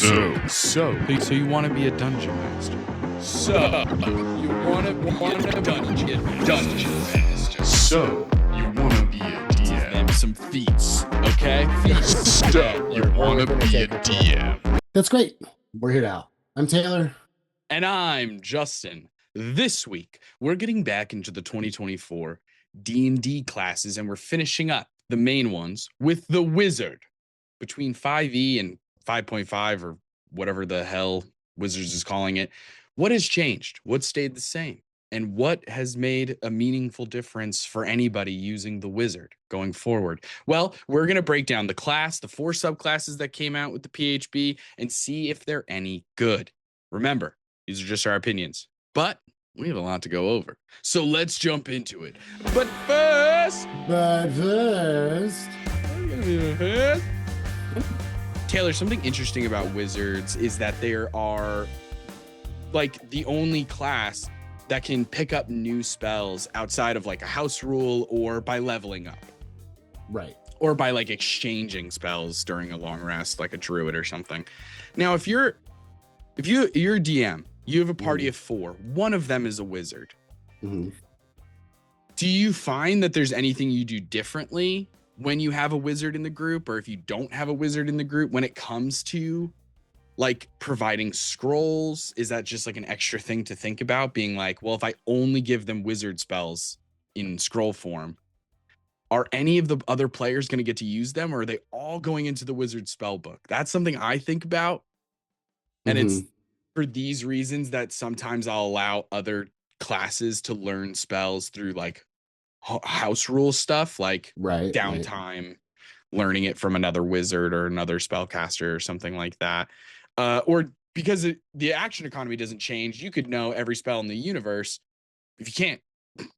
So you want to be a dungeon master? So, you want a dungeon master. So you want to be a DM? Name some feats, okay? Feats. So you want to be a DM? That's great. We're here now. I'm Taylor. And I'm Justin. This week, we're getting back into the 2024 D&D classes, and we're finishing up the main ones with the Wizard. Between 5e and 5.5, or whatever the hell Wizards is calling it, what has changed? What stayed the same? And what has made a meaningful difference for anybody using the Wizard going forward? Well, we're going to break down the class, the 4 subclasses that came out with the PHB, and see if they're any good. Remember, these are just our opinions, but we have a lot to go over. So let's jump into it. But first, Taylor, something interesting about Wizards is that there are like the only class that can pick up new spells outside of like a house rule or by leveling up. Right. Or by like exchanging spells during a long rest, like a druid or something. Now, if you're a DM, you have a party of 4. One of them is a wizard. Mm-hmm. Do you find that there's anything you do differently when you have a wizard in the group, or if you don't have a wizard in the group, when it comes to like providing scrolls? Is that just like an extra thing to think about, being like, well, if I only give them wizard spells in scroll form, are any of the other players going to get to use them, or are they all going into the wizard spell book? That's something I think about. And it's for these reasons that sometimes I'll allow other classes to learn spells through like house rule stuff, like downtime, learning it from another wizard or another spellcaster or something like that. Or because the action economy doesn't change, you could know every spell in the universe. If you can't,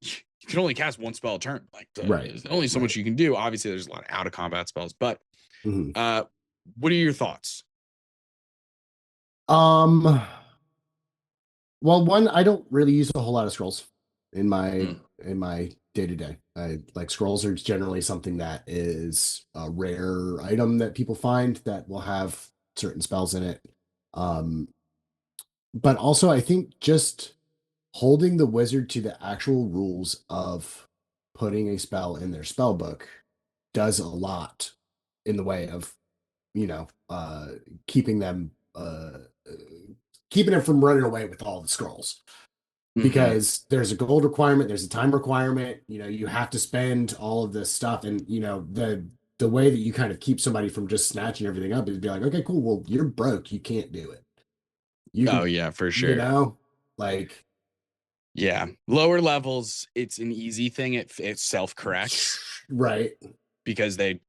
you can only cast one spell a turn. Like there's only so much you can do. Obviously, there's a lot of out of combat spells, but what are your thoughts? Well, one, I don't really use a whole lot of scrolls in my day-to-day. I like scrolls are generally something that is a rare item that people find that will have certain spells in it. But also I think just holding the wizard to the actual rules of putting a spell in their spell book does a lot in the way of, keeping them from running away with all the scrolls. Because there's a gold requirement, there's a time requirement, you have to spend all of this stuff. And, the way that you kind of keep somebody from just snatching everything up is be like, okay, cool. Well, you're broke. You can't do it. Yeah, for sure. Yeah. Lower levels, it's an easy thing. It self-corrects. Right. Because they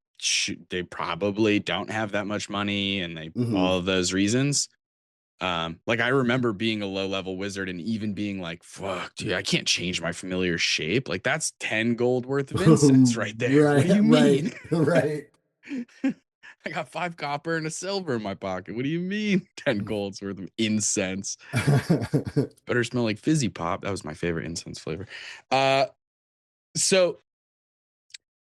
probably don't have that much money, and all of those reasons. Like I remember being a low level wizard and even being like, fuck, dude, I can't change my familiar shape. Like that's 10 gold worth of incense right there. What do you mean? Right. I got 5 copper and a silver in my pocket. What do you mean 10 golds worth of incense? Better smell like fizzy pop. That was my favorite incense flavor. So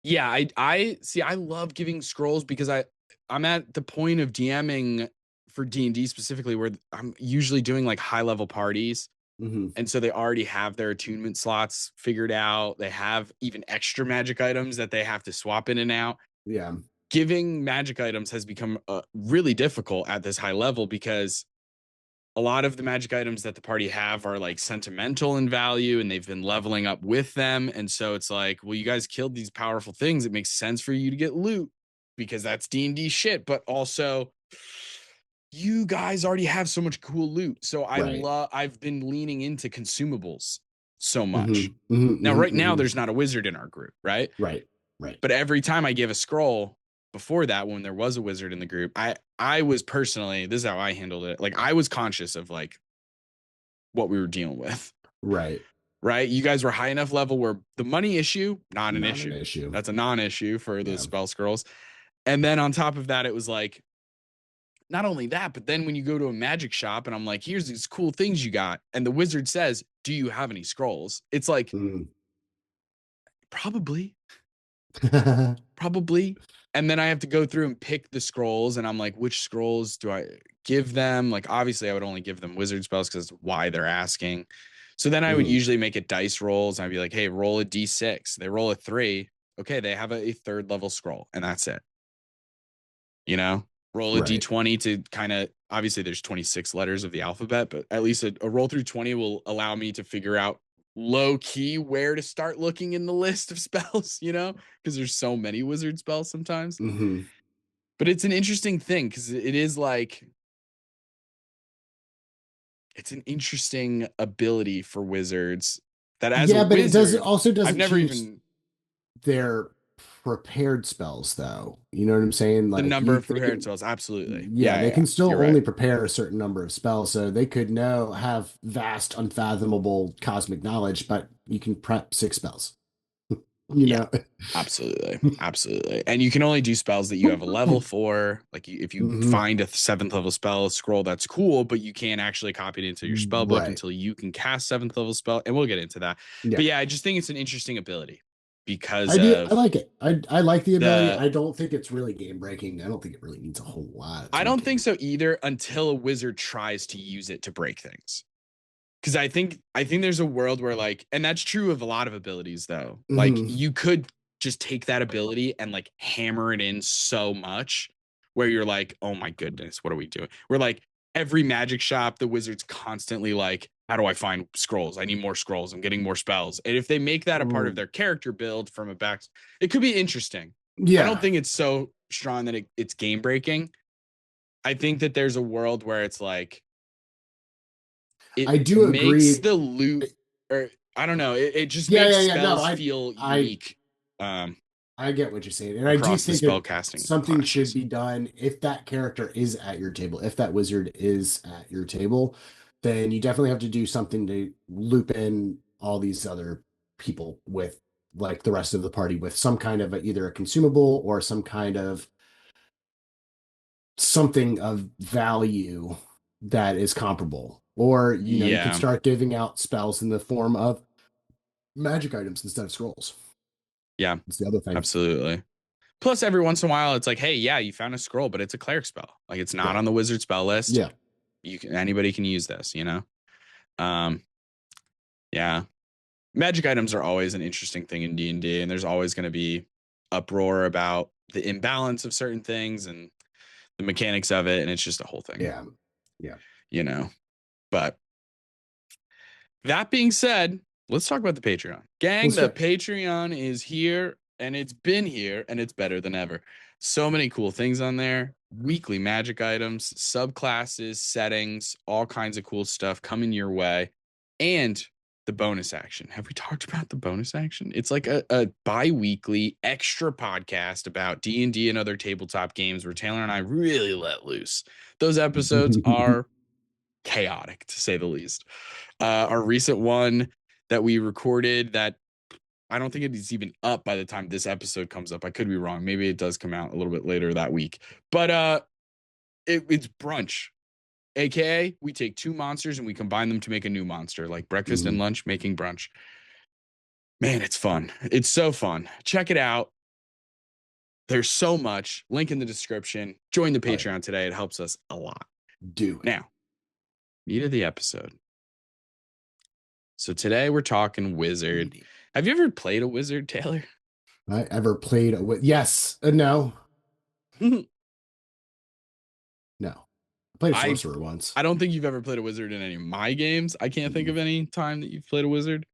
yeah, I see, I love giving scrolls because I'm at the point of DMing for D&D specifically where I'm usually doing like high level parties. And so they already have their attunement slots figured out. They have even extra magic items that they have to swap in and out. Yeah. Giving magic items has become really difficult at this high level because a lot of the magic items that the party have are like sentimental in value, and they've been leveling up with them. And so it's like, well, you guys killed these powerful things. It makes sense for you to get loot because that's D&D shit. But also, you guys already have so much cool loot. So I've been leaning into consumables so much. Now there's not a wizard in our group, right? Right. But every time I give a scroll, before that, when there was a wizard in the group, I was personally, this is how I handled it. Like I was conscious of like what we were dealing with. Right. You guys were high enough level where the money issue, not an issue. That's a non-issue for the spell scrolls. And then on top of that, it was like, not only that, but then when you go to a magic shop and I'm like, here's these cool things you got. And the wizard says, do you have any scrolls? It's like, probably. And then I have to go through and pick the scrolls. And I'm like, which scrolls give them, like, obviously I would only give them wizard spells because why they're asking. So then I would usually make it dice rolls. I'd be like, hey, roll a d6. They roll a 3. Okay, they have a 3rd level scroll, and that's it. You know, roll a Right. d20 to kind of, obviously there's 26 letters of the alphabet, but at least a roll through 20 will allow me to figure out low key where to start looking in the list of spells, you know, because there's so many wizard spells sometimes. Mm-hmm. But it's an interesting thing because it is like, it's an interesting ability for wizards that as a But it wizard, also I've doesn't never change even their prepared spells, though. You know what I'm saying? the Like number of they prepared can, spells. Absolutely. yeah, Yeah, they yeah, can still you're only right. prepare a certain number of spells, so they could have vast, unfathomable cosmic knowledge, but you can prep 6 spells. You Yeah. know? Absolutely. Absolutely. And you can only do spells that you have a level for. Like if you Mhm. find a 7th level spell scroll, that's cool, but you can't actually copy it into your spell book Right. until you can cast 7th level spell. And we'll get into that. Yeah. But yeah, I just think it's an interesting ability because I do. I of like it. I like the ability. the I don't think it's really game breaking. I don't think it really needs a whole lot of I don't tweaking. think so either until a wizard tries to use it to break things. Because I think there's a world where, like, and that's true of a lot of abilities though. Like Mhm. you could just take that ability and like hammer it in so much where you're like, oh my goodness, what are we doing? We're like every magic shop, the wizard's constantly like, how do I find scrolls? I need more scrolls. I'm getting more spells. And if they make that a part of their character build from a back, it could be interesting. I don't Yeah. think it's so strong that it's game breaking. I think that there's a world where it's like it I do makes agree. the loot, or I don't know, it just Yeah, makes yeah, yeah. No, spells feel I unique um I get what you're saying. And I do across the think spell that casting something should classes. be done if that character is at your table, if that wizard is at your table, then you definitely have to do something to loop in all these other people with like the rest of the party with some kind of either a consumable or some kind of something of value that is comparable. Or, you can Yeah, start giving out spells in the form of magic items instead of scrolls. yeah, It's the other thing. absolutely. Plus every once in a while it's like, hey, yeah, you found a scroll, but it's a cleric spell. Like it's not Right. on the wizard spell list. Yeah. Anybody can use this, you know. um yeah, magic items are always an interesting thing in D&D, and there's always going to be uproar about the imbalance of certain things and the mechanics of it, and it's just a whole thing, Yeah. Yeah. you know. But that being said, let's talk about the Patreon. Gang, Let's the go. Patreon is here and it's been here and it's better than ever. So many cool things on there. Weekly magic items, subclasses, settings, all kinds of cool stuff coming your way. And the bonus action. Have we talked about the bonus action? It's like a bi-weekly extra podcast about D&D and other tabletop games where Taylor and I really let loose. Those episodes are chaotic, to say the least. Our recent one that we recorded, that I don't think it is even up by the time this episode comes up. I could be wrong. Maybe it does come out a little bit later that week. But it's brunch. AKA, we take 2 monsters and we combine them to make a new monster, like breakfast and Mhm. lunch making brunch. Man, it's fun. It's so fun. Check it out. There's so much. Link in the description. Join the Oh, yeah. Patreon today. It helps us a lot. Do it. Now, meat of the episode. So today we're talking wizard. Have you ever played a wizard, Taylor? I ever played yes. No. No. I played a I sorcerer once. I don't think you've ever played a wizard in any of my games. I can't think Mm. of any time that you've played a wizard.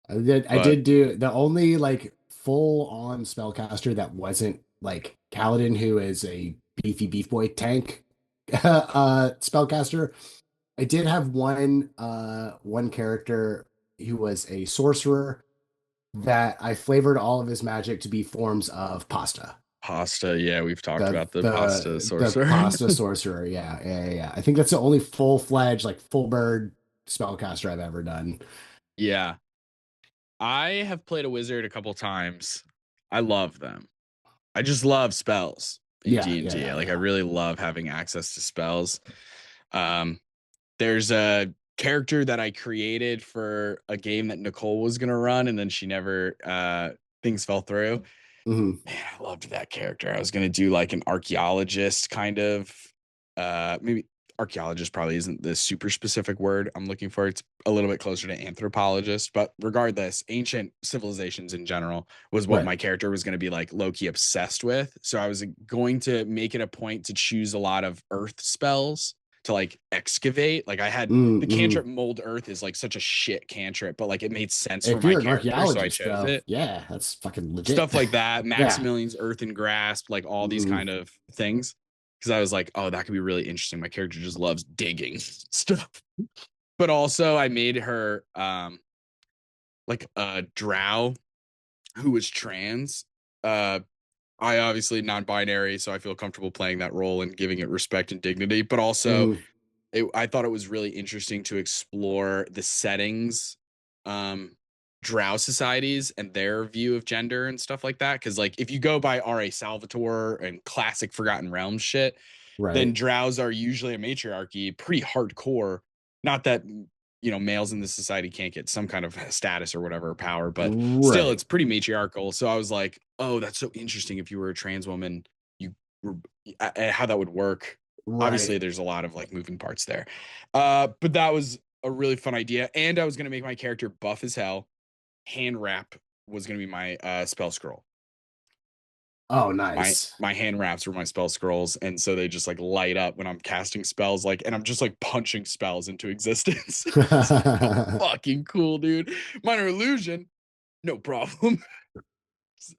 I But did do the only like full on spellcaster that wasn't like Kaladin, who is a beefy beef boy tank spellcaster. I did have one character who was a sorcerer that I flavored all of his magic to be forms of pasta. pasta, yeah, we've talked The about the pasta the sorcerer. pasta sorcerer. Yeah, yeah, yeah. I think that's the only full fledged like full bird spellcaster I've ever done. Yeah. I have played a wizard a couple times. I love them. I just love spells in Yeah, yeah, D&D. yeah, Like I yeah. really love having access to spells. Um there's a character that I created for a game that Nicole was going to run and then she never things fell through. Mhm. Man, I loved that character. I was gonna do like an archaeologist kind of maybe archaeologist probably isn't the super specific word I'm looking for. It's a little bit closer to anthropologist, but regardless, ancient civilizations in general was what Right. my character was going to be like low-key obsessed with. So I was going to make it a point to choose a lot of earth spells to like excavate. Like I had the cantrip mold earth is like such a shit cantrip, but like it made sense for If my you're an character, so I archaeologist, chose though, it. yeah, that's fucking legit. Stuff like that, Yeah. Maximilian's earth and grasp, like all these kind of things. Because I was like, oh, that could be really interesting. My character just loves digging stuff. But also I made her like a drow who was trans. I obviously non-binary, so I feel comfortable playing that role and giving it respect and dignity. But also, I thought it was really interesting to explore the settings, drow societies and their view of gender and stuff like that. Because like if you go by R.A. Salvatore and classic Forgotten Realms shit, then Right. drows are usually a matriarchy, pretty hardcore. Not that males in this society can't get some kind of status or whatever power, but still Right. it's pretty matriarchal. So I was like, oh, that's so interesting. If you were a trans woman, you were how that would work. Obviously Right. there's a lot of like moving parts there, but that was a really fun idea. And I was going to make my character buff as hell. Hand wrap was going to be my spell scroll. Oh, my nice. my hand wraps were my spell scrolls, and so they just like light up when I'm casting spells, like, and I'm just like punching spells into existence. It's fucking cool, dude. Minor illusion, no problem.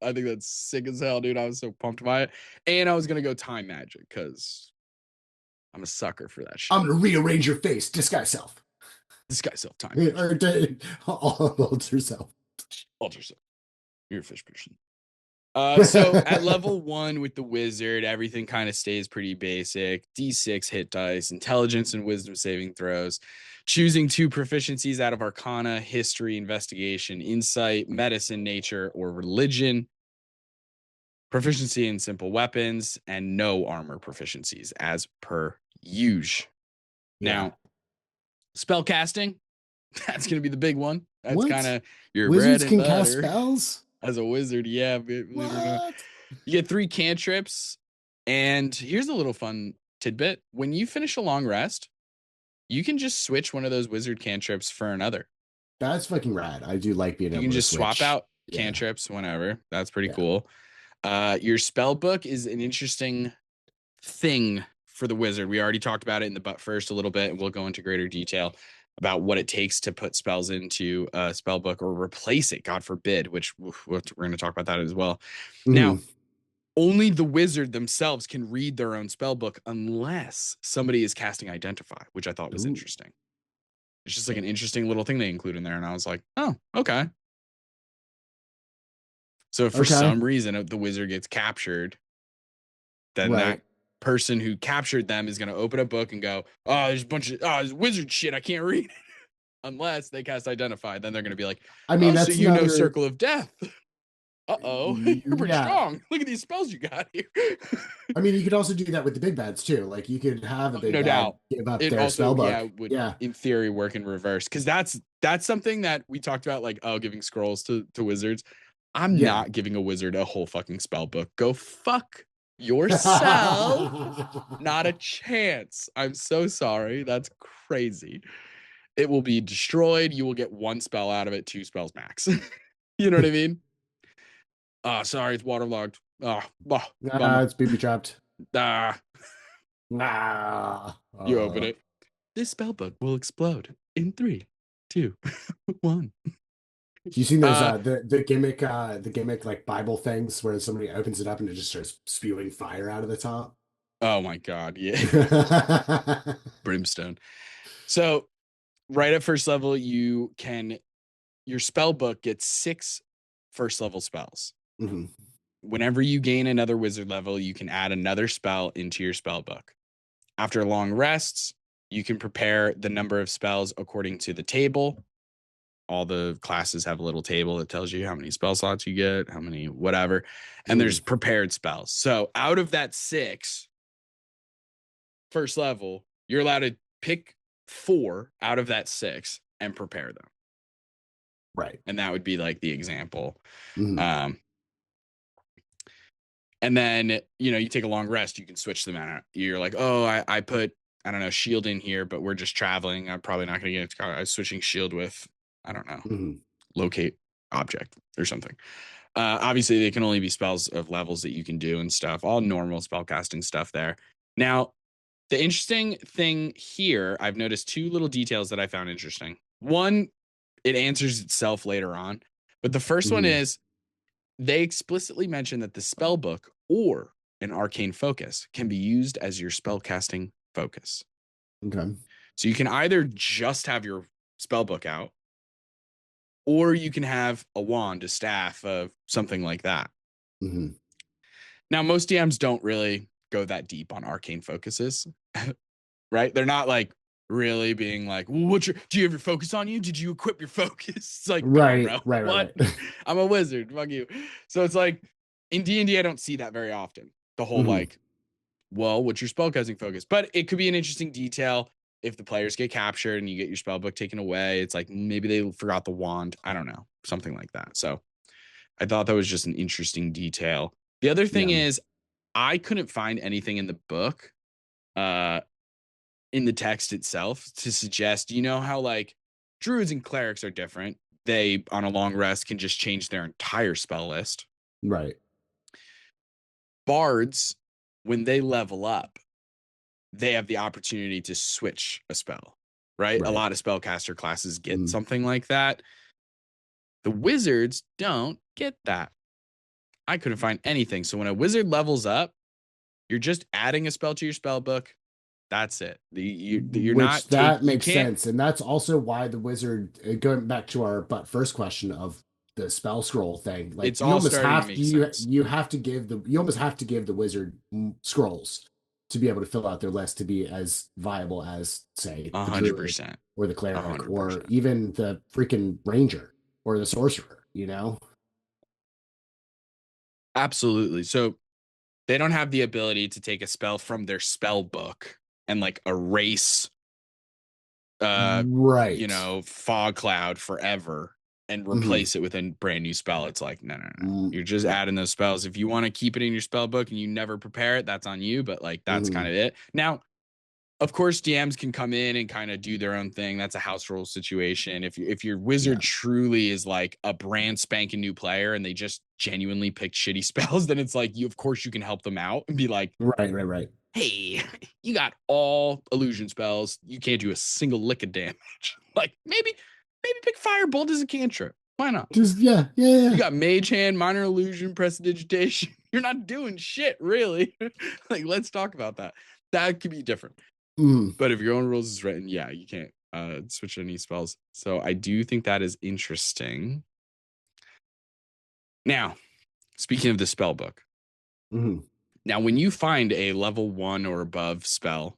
I think that's sick as hell, dude. I was so pumped by it, and I was gonna go time magic because I'm a sucker for that shit. I'm gonna rearrange your face, disguise self. This guy's self time magic. Or alter self. Alter self. You're a fish person. So at level 1 with the wizard, everything kind of stays pretty basic. D6 hit dice, intelligence and wisdom saving throws, choosing 2 proficiencies out of arcana, history, investigation, insight, medicine, nature, or religion, proficiency in simple weapons, and no armor proficiencies as per usual. Yeah. Now, spell casting, that's going to be the big one. That's What? kind of your bread Wizards and can cast butter. spells? As a wizard, yeah, believe it or not. What? You get 3 cantrips, and here's a little fun tidbit. When you finish a long rest, you can just switch one of those wizard cantrips for another. That's fucking rad. I do like being You able can to just swap switch. out Yeah. cantrips whenever. That's pretty Yeah. cool. Your spell book is an interesting thing for the wizard. We already talked about it in the but first a little bit, and we'll go into greater detail about what it takes to put spells into a spell book or replace it, God forbid, which we're going to talk about that as well. Now, only the wizard themselves can read their own spell book unless somebody is casting Identify, which I thought was interesting. It's just like an interesting little thing they include in there. And I was like, oh, okay. So if for some reason the wizard gets captured, then that person who captured them is going to open a book and go, oh, there's a bunch of there's wizard shit I can't read. Unless they cast Identify, then they're going to be like, I mean, oh, that's so you know another... Circle of Death. Uh-oh, you're pretty Yeah. strong. Look at these spells you got here. I mean, you could also do that with the big bads too. Like you could have a big No bad doubt. give up It their also, spell book. yeah, would in theory work in reverse. Because that's something that we talked about, like, oh, giving scrolls to wizards. I'm not giving a wizard a whole fucking spell book. Go fuck yourself. Not a chance. I'm so sorry. That's crazy. It will be destroyed. You will get 1 spell out of it, 2 spells max. You know what I mean? Sorry, it's waterlogged. It's booby trapped. You open it. This spell book will explode in 3, 2, 1. You seen those the gimmick like Bible things where somebody opens it up and it just starts spewing fire out of the top? Oh my god, yeah. Brimstone. So right at first level, your spell book gets 6 first level spells. Whenever you gain another wizard level, you can add another spell into your spell book. After long rests, you can prepare the number of spells according to the table. All the classes have a little table that tells you how many spell slots you get, how many whatever, and there's prepared spells. So out of that 6 first level, you're allowed to pick 4 out of that 6 and prepare them. Right. And that would be like the example. And then, you take a long rest, you can switch them out. You're like, oh, I put I don't know, shield in here, but we're just traveling. I'm probably not going to get into switching shield with, I don't know, Mhm. locate object or something. Obviously, they can only be spells of levels that you can do and stuff, all normal spellcasting stuff there. Now, the interesting thing here, I've noticed two little details that I found interesting. One, it answers itself later on, but the first one Mhm. is they explicitly mention that the spell book or an arcane focus can be used as your spellcasting focus. Okay. So you can either just have your spell book out, or you can have a wand, a staff, something like that. Mhm. Now, most DMs don't really go that deep on arcane focuses, right? They're not like really being like, well, do you have your focus on you? Did you equip your focus? It's like, no, Right, bro. right, right, What? right. I'm a wizard. Fuck you. So it's like in D&D, I don't see that very often. The whole Mhm. like, well, what's your spellcasting focus? But it could be an interesting detail if the players get captured and you get your spell book taken away. It's like maybe they forgot the wand. I don't know, something like that. So I thought that was just an interesting detail. The other thing Yeah. is, I couldn't find anything in the book, uh, in the text itself to suggest, you know, how like druids and clerics are different. They, on a long rest, can just change their entire spell list. Right. Bards, when they level up, they have the opportunity to switch a spell, right? A Right. lot of spellcaster classes get Mhm. something like that. The wizards don't get that. I couldn't find anything. So when a wizard levels up, you're just adding a spell to your spell book. That's it. You're Which not take. that You makes can't. sense, and that's also why the wizard, going back to our first question of the spell scroll thing, like It's all starting to make sense. you have to give the you almost have to give the wizard scrolls to be able to fill out their list to be as viable as, say, A the hundred druid percent. or the A cleric hundred or percent. even the freaking ranger or the sorcerer, you know? Absolutely. So they don't have the ability to take a spell from their spell book and like erase Right. fog cloud forever and Hmm. replace it with a brand new spell. It's like, no, no, no. Mm, You're just yeah. adding those spells. If you want to keep it in your spell book and you never prepare it, that's on you. But like that's kind Hmm. of it. Now, of course, DMs can come in and kind of do their own thing. That's a house rule situation. If your wizard Yeah. truly is like a brand spanking new player and they just genuinely picked shitty spells, then it's like you of course you can help them out and be like, Right, right, right. hey, you got all illusion spells. You can't do a single lick of damage. Like maybe pick Firebolt as a cantrip. Why not? Just yeah, yeah, You yeah. got Mage Hand, Minor Illusion, Prestidigitation. You're not doing shit, really. Like, let's talk about that. That could be different. Mm, But if your own rules is written, yeah, you can't switch any spells. So I do think that is interesting. Now, speaking of the spell book, mhm. now when you find a level 1 or above spell,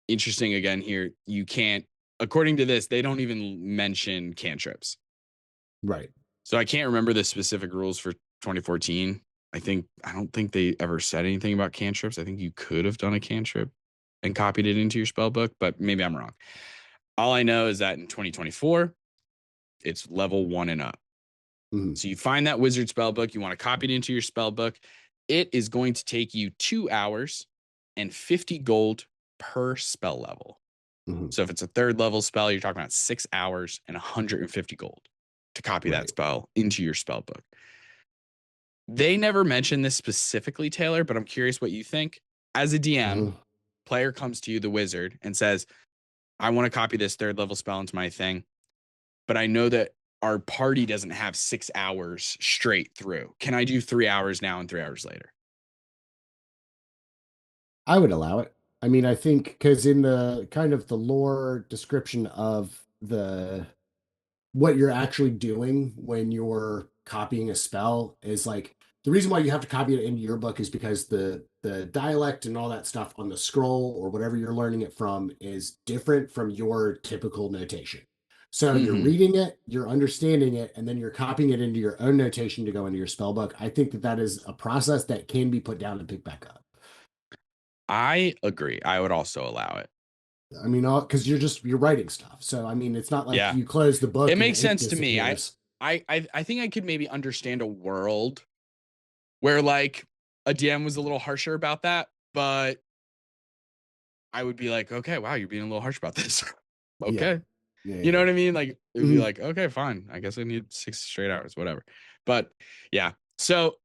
interesting again here, you can't, according to this, they don't even mention cantrips. Right. So I can't remember the specific rules for 2014. I don't think they ever said anything about cantrips. I think you could have done a cantrip and copied it into your spell book, but maybe I'm wrong. All I know is that in 2024, it's level 1 and up. Mhm. So you find that wizard spell book, you want to copy it into your spell book. It is going to take you 2 hours and 50 gold per spell level. Mhm. So if it's a third level spell, you're talking about 6 hours and 150 gold to copy that Right. spell into your spell book. They never mention this specifically, Taylor, but I'm curious what you think. As a DM, Mhm. player comes to you, the wizard, and says, I want to copy this third level spell into my thing, but I know that our party doesn't have 6 hours straight through. Can I do 3 hours now and 3 hours later? I would allow it. I mean, I think because in the kind of the lore description of the what you're actually doing when you're copying a spell is like the reason why you have to copy it into your book is because the dialect and all that stuff on the scroll or whatever you're learning it from is different from your typical notation. So you're Mm-hmm. reading it, you're understanding it, and then you're copying it into your own notation to go into your spell book. I think that that is a process that can be put down and picked back up. I agree. I would also allow it. I mean, because you're writing stuff. So I mean, it's not like Yeah. you close the It book and the makes ink sense to me. disappears. I think I could maybe understand a world where like a DM was a little harsher about that, but I would be like, okay, wow, you're being a little harsh about this. Yeah. Okay. Yeah. You know what I mean? Like it would be Mhm. like, okay, fine. I guess I need 6 straight hours, whatever. But yeah. So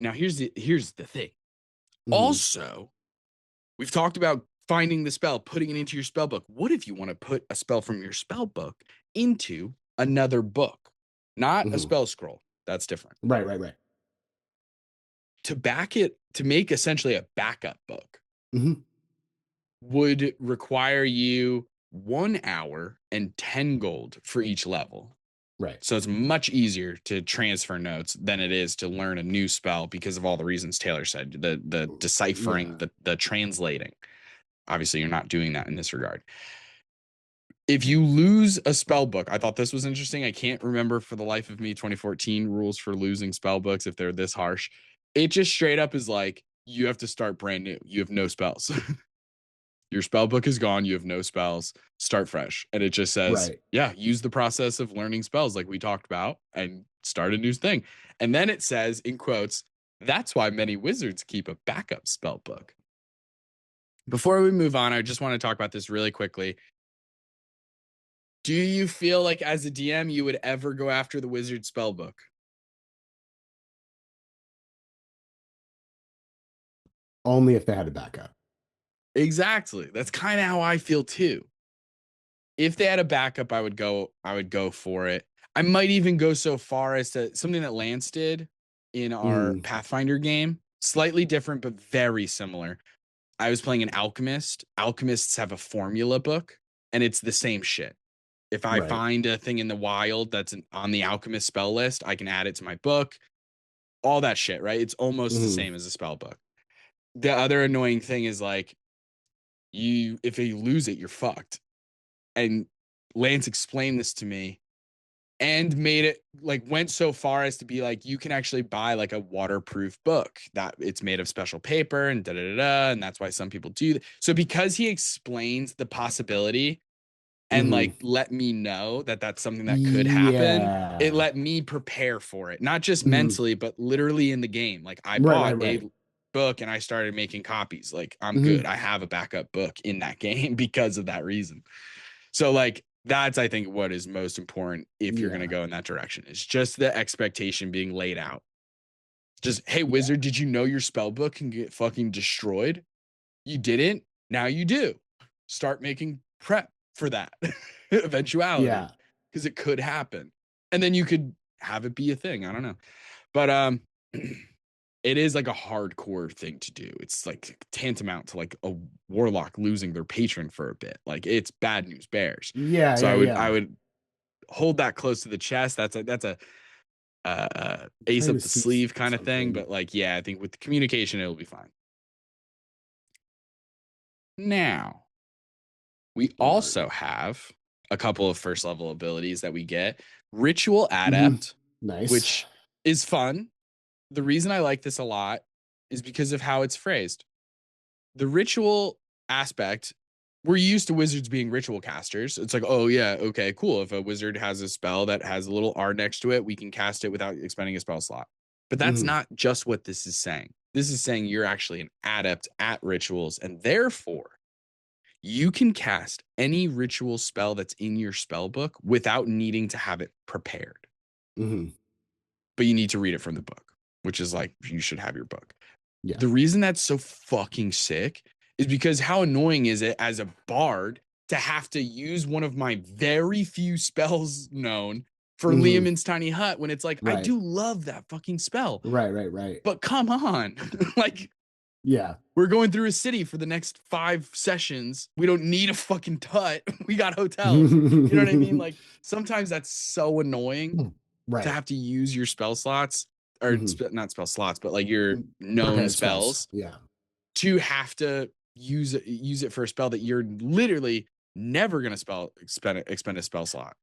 now here's the thing. Mhm. Also, we've talked about finding the spell, putting it into your spell book. What if you want to put a spell from your spell book into another book? Not a Mhm. spell scroll. That's different. Right. Right. Right. To make essentially a backup book Mhm. would require you 1 hour and 10 gold for each level. Right. So it's much easier to transfer notes than it is to learn a new spell because of all the reasons Taylor said, the deciphering, Yeah. the translating. Obviously, you're not doing that in this regard. If you lose a spell book, I thought this was interesting. I can't remember for the life of me 2014 rules for losing spell books if they're this harsh. It just straight up is like you have to start brand new. You have no spells. Your spell book is gone. You have no spells. Start fresh. And it just says, Right. yeah, use the process of learning spells like we talked about and start a new thing. And then it says, in quotes, that's why many wizards keep a backup spell book. Before we move on, I just want to talk about this really quickly. Do you feel like as a DM, you would ever go after the wizard spell book? Only if they had a backup. Exactly. That's kind of how I feel too. If they had a backup, I would go for it. I might even go so far as to something that Lance did in our Mhm. Pathfinder game, slightly different but very similar. I was playing an alchemist. Alchemists have a formula book and it's the same shit. If I Right. find a thing in the wild that's on the alchemist spell list, I can add it to my book. All that shit, right? It's almost the Mhm. same as a spell book. The other annoying thing is like if you lose it, you're fucked. And Lance explained this to me and made it like went so far as to be like you can actually buy like a waterproof book that it's made of special paper and da da da da, and that's why some people do that. So because he explains the possibility and Mhm. like let me know that that's something that could happen, it Yeah. let me prepare for it, not just Mhm. mentally but literally in the game. Like I Right. bought Right. a Right. book and I started making copies. Like I'm good. Mhm. I have a backup book in that game because of that reason. So like that's I think what is most important if you're going to Yeah. go in that direction. It's just the expectation being laid out. Just hey Yeah. wizard, did you know your spell book can get fucking destroyed? You didn't? Now you do. Start making prep for that eventuality Yeah. because it could happen. And then you could have it be a thing. I don't know. But it is like a hardcore thing to do. It's like tantamount to like a warlock losing their patron for a bit. Like it's bad news bears. Yeah. So Yeah. I Yeah. would hold that close to the chest. That's a ace Trying to up the see sleeve kind of thing. something. But like, yeah, I think with the communication, it'll be fine. Now, we All right. also have a couple of first level abilities that we get. Ritual Mhm. Adept, Nice. which is fun. The reason I like this a lot is because of how it's phrased. The ritual aspect, we're used to wizards being ritual casters. It's like, oh yeah, okay, cool. If a wizard has a spell that has a little R next to it, we can cast it without expending a spell slot. But that's Mhm. not just what this is saying. This is saying you're actually an adept at rituals, and therefore you can cast any ritual spell that's in your spell book without needing to have it prepared. Mhm. But you need to read it from the book, which is like you should have your book. Yeah. The reason that's so fucking sick is because how annoying is it as a bard to have to use one of my very few spells known for Mhm. Liamon's tiny hut when it's like I Right. do love that fucking spell, Right. Right. Right. but come on. Like Yeah. we're going through a city for the next 5 sessions. We don't need a fucking hut. We got hotels. You know what I mean? Like sometimes that's so annoying to Right. have to use your spell slots or Mhm. not spell slots, but like your known Prepared spells. spells Yeah. to have to use it for a spell that you're literally never gonna expend a spell slot.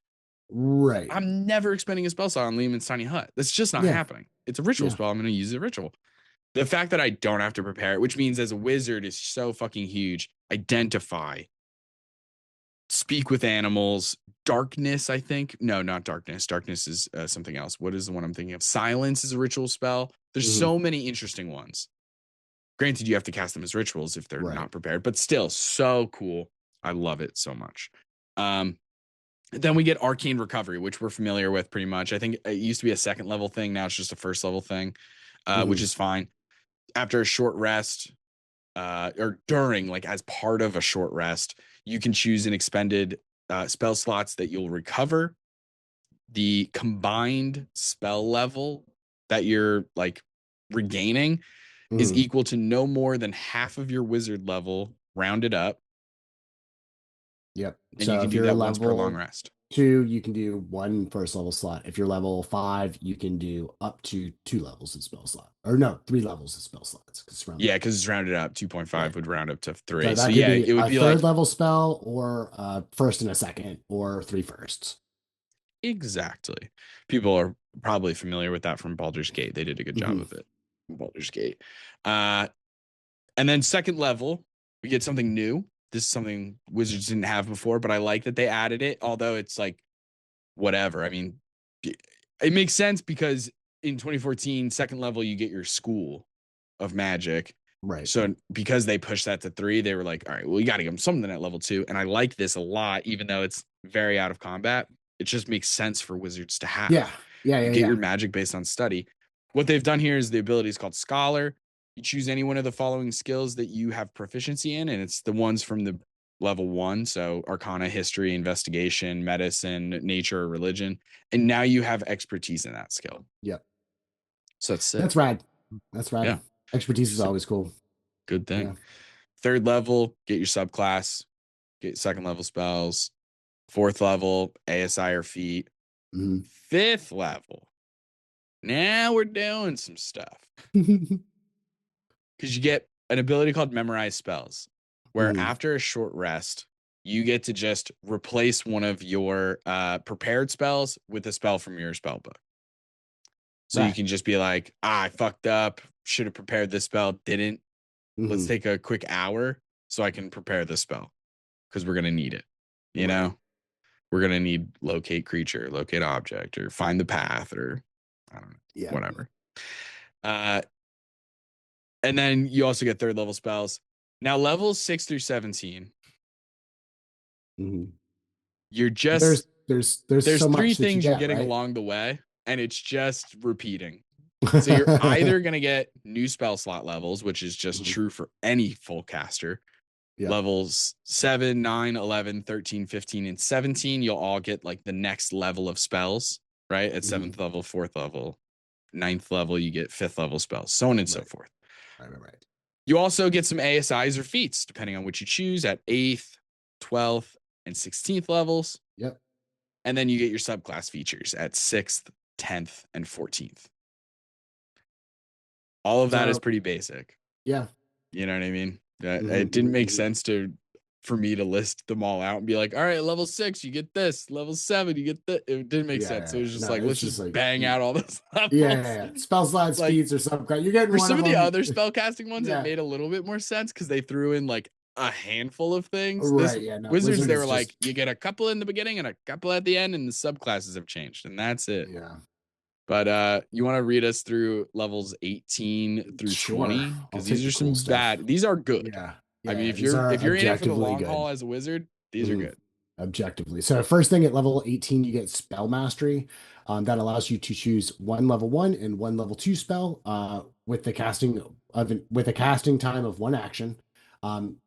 Right. I'm never expending a spell slot on Lehman's Tiny Hut. That's just not Yeah. happening. It's a ritual Yeah. spell. I'm gonna use a ritual. The fact that I don't have to prepare it, which means as a wizard is so fucking huge. Identify, speak with animals, darkness. I think no, not darkness. Darkness is something else. What is the one I'm thinking of? Silence is a ritual spell. There's Mhm. so many interesting ones. Granted, you have to cast them as rituals if they're Right. not prepared, but still so cool. I love it so much. Then we get Arcane Recovery, which we're familiar with pretty much. I think it used to be a second level thing. Now it's just a first level thing, which is fine. After a short rest, or during, like as part of a short rest, you can choose an expended spell slots that you'll recover. The combined spell level that you're like regaining is equal to no more than half of your wizard level rounded up. Yep. And So you can if do you're that once per long level rest. 2, you can do 1 first level slot. If you're level 5, you can do up to 2 levels of spell slot. Or no, 3 levels of spell slots. Yeah, because it's rounded up. 2.5 right. would round up to 3. So that So could yeah, be it would a be third like level spell, or a first and a second, or 3 firsts. exactly. People are probably familiar with that from Baldur's Gate. They did a good job of it. Baldur's Gate. And then second level, we get something new. This is something Wizards didn't have before, but I like that they added it, although it's like whatever. I mean, it makes sense because in 2014, second level, you get your school of magic. Right. So because they pushed that to 3, they were like, all right, well, you got to give them something at level 2. And I like this a lot, even though it's very out of combat. It just makes sense for Wizards to have. Yeah. Yeah. You Yeah. get Yeah. your magic based on study. What they've done here is the ability is called Scholar. You choose any one of the following skills that you have proficiency in, and it's the ones from the level 1. So Arcana, History, Investigation, Medicine, Nature, or Religion. And now you have expertise in that skill. Yep. So that's sick. That's rad. That's rad. Yeah. Expertise is always cool. Good thing. Yeah. Third level, get your subclass, get second level spells. Fourth level, ASI or feat. Fifth level, now we're doing some stuff. Because you get an ability called Memorize Spells, where after a short rest, you get to just replace one of your prepared spells with a spell from your spell book. So you can just be like, I fucked up, should have prepared this spell, didn't. Let's take a quick hour so I can prepare this spell because we're going to need it. You know, we're going to need locate creature, locate object, or find the path, or I don't know, whatever. And then you also get third level spells. Now, levels 6 through 17, you're just there's so 3 much that you things you're get, getting right? along the way, and it's just repeating. So you're either going to get new spell slot levels, which is just true for any full caster. Levels 7, 9, 11, 13, 15, and 17, you'll all get like the next level of spells, right? At 7th level, 4th level, 9th level, you get 5th level spells, so on and so forth. Right. You also get some ASIs or feats, depending on which you choose at 8th, 12th, and 16th levels. Yep. And then you get your subclass features at 6th, 10th, and 14th. All of that is pretty basic. Yeah. You know what I mean? It didn't make sense for me to list them all out and be like, all right, level 6, you get this. Level 7, you get that. It didn't make sense. So it was just like, let's just like, bang out all those levels. Yeah. Spell slots, like, feats, or subclass. You're getting for one some of the them. other spell casting ones, it made a little bit more sense because they threw in like a handful of things. Right. Wizards, they were like, you get a couple in the beginning and a couple at the end, and the subclasses have changed, and that's it. Yeah. But you want to read us through levels 18 through 20? Because these are some bad. These are good. Yeah. I mean, if you're in it for the long haul as a wizard, these are good. Objectively. So first thing at level 18, you get spell mastery. That allows you to choose one level 1 and one level 2 spell with a casting time of 1 action.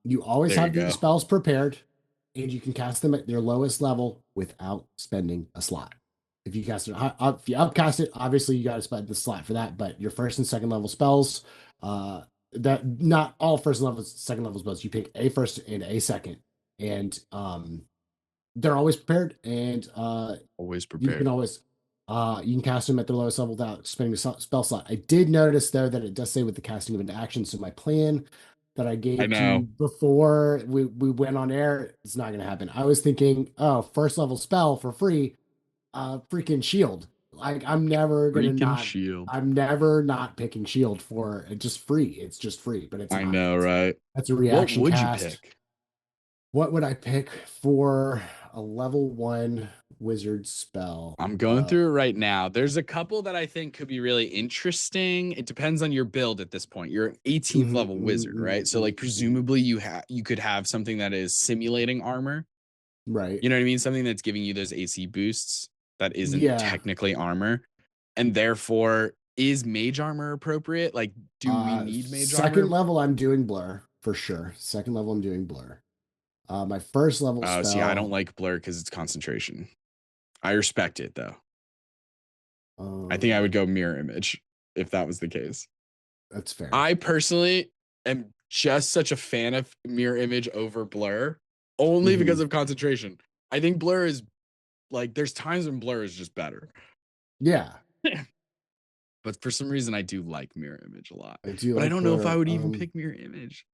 You always have these spells prepared, and you can cast them at their lowest level without spending a slot. If you cast it, if you upcast it, obviously you got to spend the slot for that. But your first and second level spells, that not all first level, second level spells, you pick a first and a second, and they're always prepared. And always prepared. You can cast them at their lowest level without spending a spell slot. I did notice though that it does say with the casting of an action. So my plan that I gave to you before we went on air, it's not going to happen. I was thinking, oh, first level spell for free. Freaking shield. Like I'm never not picking shield for just free. It's just free, but it's know, right? That's a reaction. What would cast. you pick? What would I pick for a level 1 wizard spell. I'm going through it right now. There's a couple that I think could be really interesting. It depends on your build at this point. You're an 18th level wizard, right? So like presumably you could have something that is simulating armor. Right. You know what I mean? Something that's giving you those AC boosts that isn't Yeah. technically armor. And therefore, is mage armor appropriate? Like, do we need mage second armor? level, I'm doing blur for sure. Second level, I'm doing blur. My first level spell. See, I don't like blur because it's concentration. I respect it though. I think I would go mirror image if that was the case. That's fair. I personally am just such a fan of mirror image over blur, only because of concentration. I think blur is like, there's times when blur is just better. Yeah. But for some reason, I do like mirror image a lot. I do, but like I don't know if blur. I would even pick mirror image.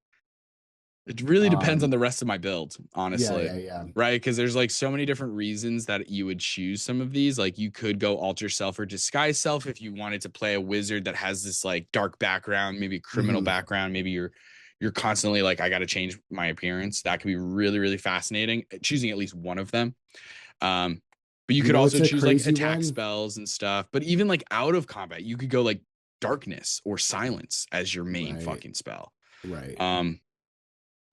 It really depends on the rest of my build, honestly. Yeah. Right? Because there's like so many different reasons that you would choose some of these. Like you could go alter self or disguise self if you wanted to play a wizard that has this like dark background, maybe criminal background. Maybe you're constantly like, I got to change my appearance. That could be really, really fascinating. Choosing at least one of them. But you could also choose like attack spells and stuff. But even like out of combat, you could go like darkness or silence as your main fucking spell. Right.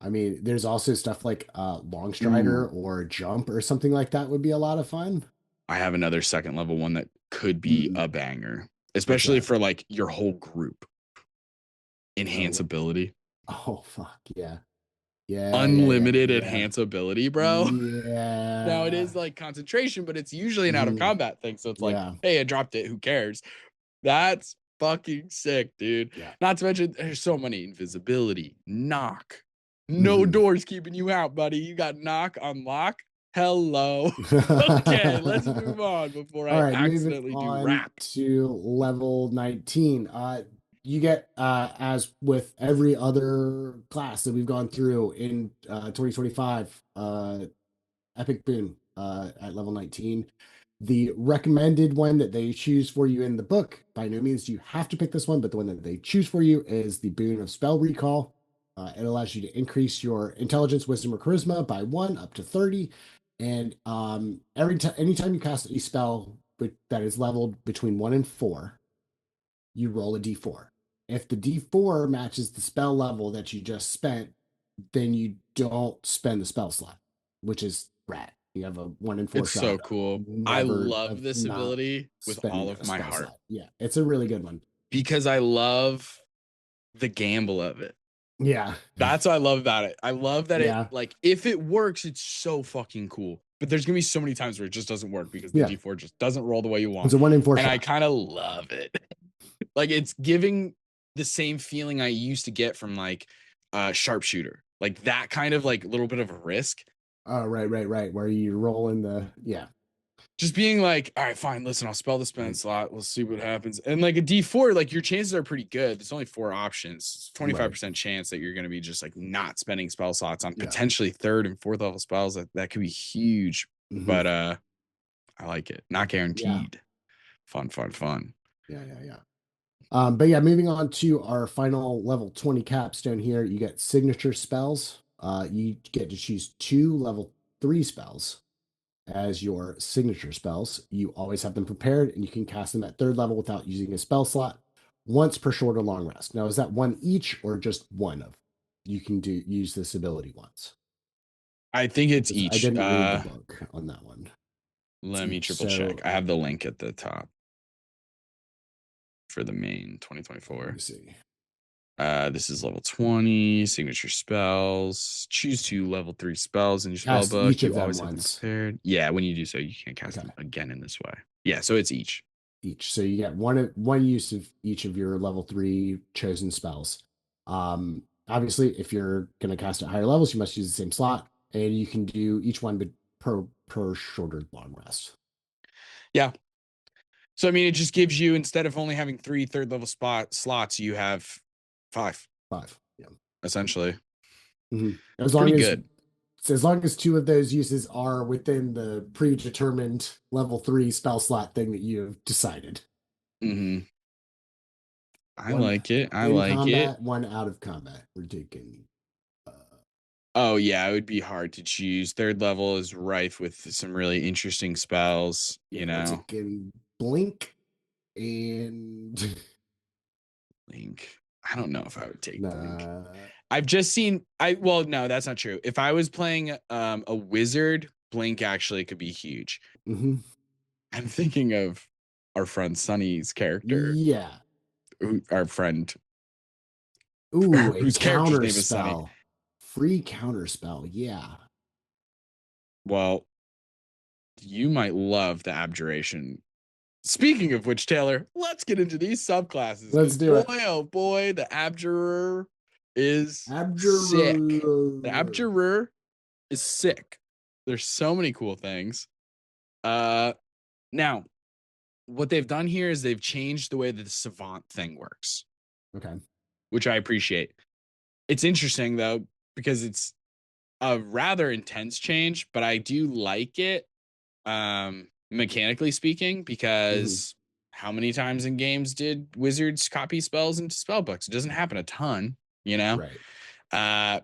I mean, there's also stuff like long strider or jump or something like that would be a lot of fun. I have another second level one that could be a banger, especially for like your whole group. Enhance ability. Oh fuck yeah. Yeah. Unlimited enhance ability, bro. Yeah. Now it is like concentration, but it's usually an out of combat thing. So it's like, hey, I dropped it. Who cares? That's fucking sick, dude. Yeah. Not to mention, there's so many invisibility, knock. No doors keeping you out, buddy. You got knock, unlock. Hello. Okay, let's move on before I accidentally do rap. To level 19. You get as with every other class that we've gone through in 2025, Epic Boon at level 19. The recommended one that they choose for you in the book, by no means do you have to pick this one, but the one that they choose for you is the Boon of Spell Recall. It allows you to increase your intelligence, wisdom, or charisma by 1 up to 30. And anytime you cast a spell that is leveled between 1 and 4, you roll a d4. If the d4 matches the spell level that you just spent, then you don't spend the spell slot, which is rad. You have a 1 in 4 it's shot. So cool. I love this ability with all of my heart. Yeah, it's a really good one. Because I love the gamble of it. Yeah. That's what I love about it. I love that it, like, if it works, it's so fucking cool. But there's gonna be so many times where it just doesn't work because the d4 just doesn't roll the way you want. It's a 1 in 4 shot. And I kind of love it. Like, it's giving the same feeling I used to get from like sharpshooter. Like that kind of like little bit of a risk. Oh, right. Where you roll in the just being like, all right, fine, listen, I'll spell the spend slot. We'll see what happens. And like a D4, like your chances are pretty good. There's only 4 options. 25% chance that you're going to be just like not spending spell slots on potentially 3rd and 4th level spells. That could be huge. But I like it. Not guaranteed. Fun. Yeah. But yeah, moving on to our final level 20 capstone here, you get signature spells. You get to choose 2 level 3 spells as your signature spells. You always have them prepared, and you can cast them at 3rd level without using a spell slot once per short or long rest. Now, is that one each or just one of? You can use this ability once. I think it's each. I didn't read the book on that one. Let me triple check. I have the link at the top for the main 2024. Let me see. This is level 20, signature spells. Choose 2 level 3 spells in your spell book. You always have them prepared. Yeah, when you do so, you can't cast them again in this way. Yeah, so it's each. So you get one use of each of your level 3 chosen spells. Obviously, if you're going to cast at higher levels, you must use the same slot, and you can do each one per shorter long rest. Yeah. So I mean, it just gives you, instead of only having 3 3rd level slots, you have 5. Yeah. Essentially. As long as 2 of those uses are within the predetermined level 3 spell slot thing that you have decided. I like it. I like combat, it. 1 out of combat. We're taking Oh yeah, it would be hard to choose. Third level is rife with some really interesting spells, you Yeah, what's know. it can blink and Blink. I don't know if I would take Blink. nah. I've just seen I well, no, that's not true. If I was playing a wizard, Blink actually could be huge. Hmm. I'm thinking of our friend Sunny's character, Yeah. our friend Ooh, a whose character's counter name is Sunny. spell. Free counter spell. Yeah. Well, you might love the abjuration. Speaking of which, Taylor, let's get into these subclasses Let's because do boy, it. oh boy, the abjurer is sick. The Abjurer. abjurer is sick. There's so many cool things. Now what they've done here is they've changed the way that the savant thing works, Okay. which I appreciate. It's interesting though because it's a rather intense change, but I do like it mechanically speaking, Hmm. because how many times in games did wizards copy spells into spell books? It doesn't happen a ton, you know. Right. uh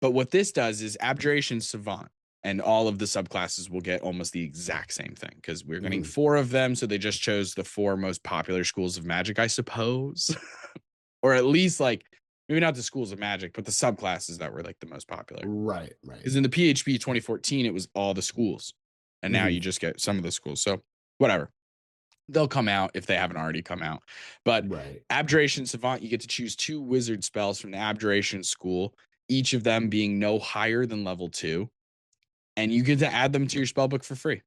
but what this does is abjuration savant and all of the subclasses will get almost the exact same thing because we're getting Hmm. 4 of them, so they just chose the 4 most popular schools of magic, I suppose. Or at least like maybe not the schools of magic, but the subclasses that were like the most popular. Right. Right. Because in the PHP 2014, it was all the schools. And now Hmm. you just get some of the schools. So whatever. They'll come out if they haven't already come out. But Right. Abjuration Savant, you get to choose 2 wizard spells from the Abjuration School, each of them being no higher than level 2. And you get to add them to your spellbook for free.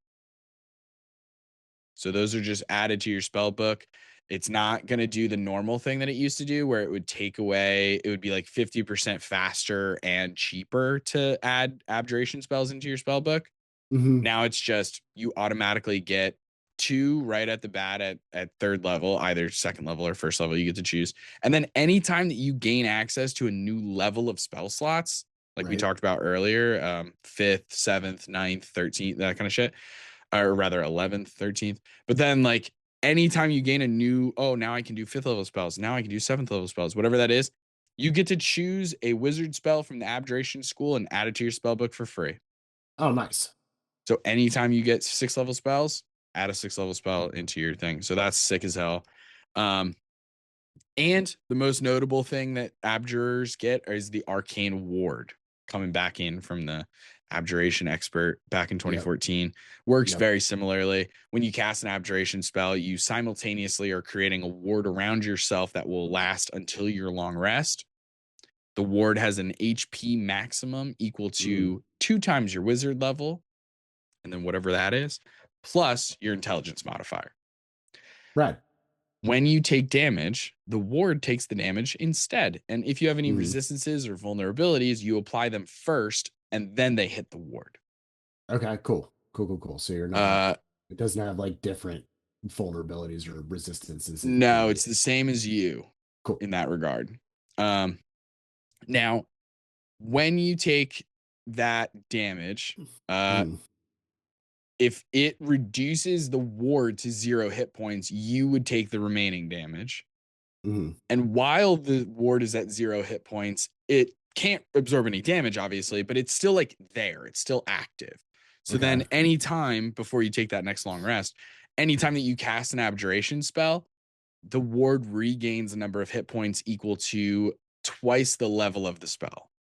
So those are just added to your spell book. It's not going to do the normal thing that it used to do where it would take away, it would be like 50% faster and cheaper to add abjuration spells into your spell book. Hmm. Now it's just you automatically get 2 right at the bat at third level, either second level or first level, you get to choose. And then anytime that you gain access to a new level of spell slots, like we Right. talked about earlier, 5th, 7th, 9th, 13th, that kind of shit, or rather 11th, 13th. But then like anytime you gain a new, oh, now I can do 5th level spells. Now I can do 7th level spells, whatever that is. You get to choose a wizard spell from the Abjuration School and add it to your spell book for free. Oh, nice. So anytime you get 6th level spells, add a 6th level spell into your thing. So that's sick as hell. Um, and the most notable thing that abjurers get is the Arcane Ward coming back in from the Abjuration Expert back in Yep. 2014. Works Yep. very similarly. When you cast an Abjuration spell, you simultaneously are creating a ward around yourself that will last until your long rest. The ward has an HP maximum equal to 2 times your wizard level, and then whatever that is, plus your intelligence modifier. Right. When you take damage, the ward takes the damage instead. And if you have any Mhm. resistances or vulnerabilities, you apply them first and then they hit the ward. Okay, cool. Cool. So you're not, Uh it doesn't have like different vulnerabilities or resistances no, in it's it. the same as you Cool. in that regard. Now when you take that damage, Mhm. if it reduces the ward to 0 hit points, you would take the remaining damage. Mhm. And while the ward is at 0 hit points, it can't absorb any damage, obviously, but it's still like there. It's still active. So Okay. then, anytime before you take that next long rest, anytime that you cast an abjuration spell, the ward regains a number of hit points equal to twice the level of the spell.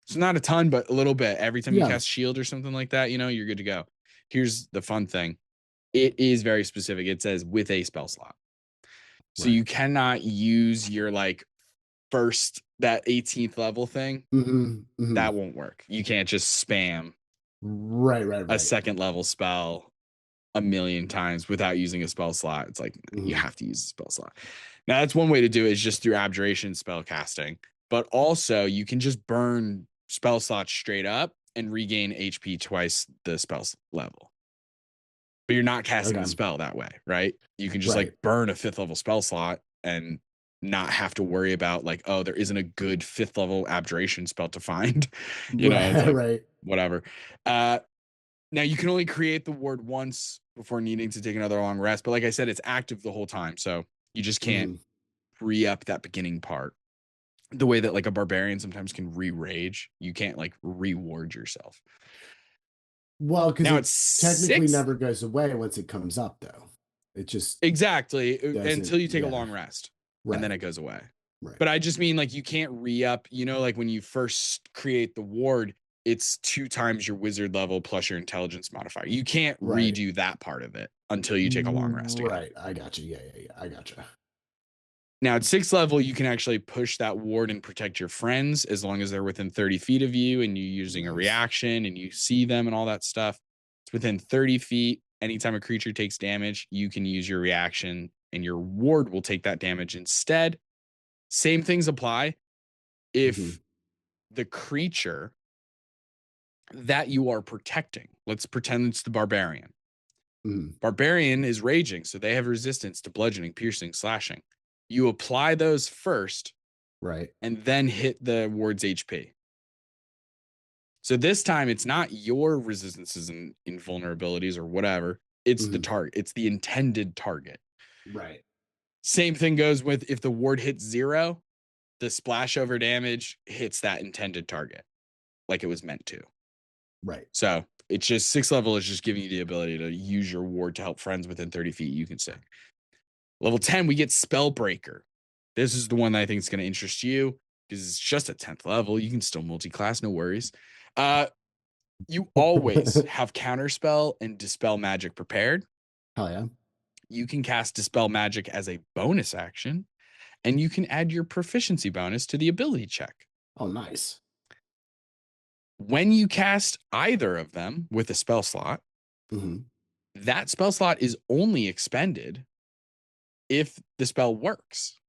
So, not a ton, but a little bit. Every time you Yeah. cast shield or something like that, you're good to go. Here's the fun thing, it is very specific. It says with a spell slot. So Right. you cannot use your like first that 18th level thing. Hmm. That won't work. You can't just spam a Right. second level spell a million times without using a spell slot. It's like you Hmm. have to use a spell slot. Now that's one way to do it, is just through abjuration spell casting. But also you can just burn spell slots straight up and regain HP twice the spell's level. But you're not casting the Okay. spell that way, right? You can just Right. like burn a 5th level spell slot and not have to worry about like, oh, there isn't a good 5th level abjuration spell to find. It's Right. like Right. whatever. Now you can only create the ward once before needing to take another long rest, but like I said, it's active the whole time, so you just can't Hmm. re-up that beginning part. the way that like a barbarian sometimes can re-rage, you can't like reward yourself. Well, because Now it it's technically 6. never goes away once it comes up, though. It just Exactly, doesn't. until you take a Yeah. long rest, and then Right. it goes away. Right. But I just mean like you can't re-up, like when you first create the ward, it's 2 times your wizard level plus your intelligence modifier. You can't Right. redo that part of it until you take a long rest again. Right. I got you. Yeah. I got you. Now at 6th level, you can actually push that ward and protect your friends as long as they're within 30 feet of you and you're using a reaction and you see them and all that stuff. It's within 30 feet. Anytime a creature takes damage, you can use your reaction and your ward will take that damage instead. Same things apply if the creature that you are protecting, let's pretend it's the barbarian. Barbarian is raging, so they have resistance to bludgeoning, piercing, slashing. You apply those first, right, and then hit the ward's HP. So this time it's not your resistances and invulnerabilities or whatever. It's the target. It's the intended target. Right. Same thing goes with if the ward hits 0, the splash over damage hits that intended target like it was meant to. Right. So it's just 6th level is just giving you the ability to use your ward to help friends within 30 feet. You can say level 10, we get Spellbreaker. This is the one that I think is going to interest you because it's just at 10th level. You can still multi-class, no worries. You always have Counterspell and Dispel Magic prepared. Hell yeah. You can cast Dispel Magic as a bonus action, and you can add your proficiency bonus to the ability check. Oh, nice. When you cast either of them with a spell slot, that spell slot is only expended if the spell works.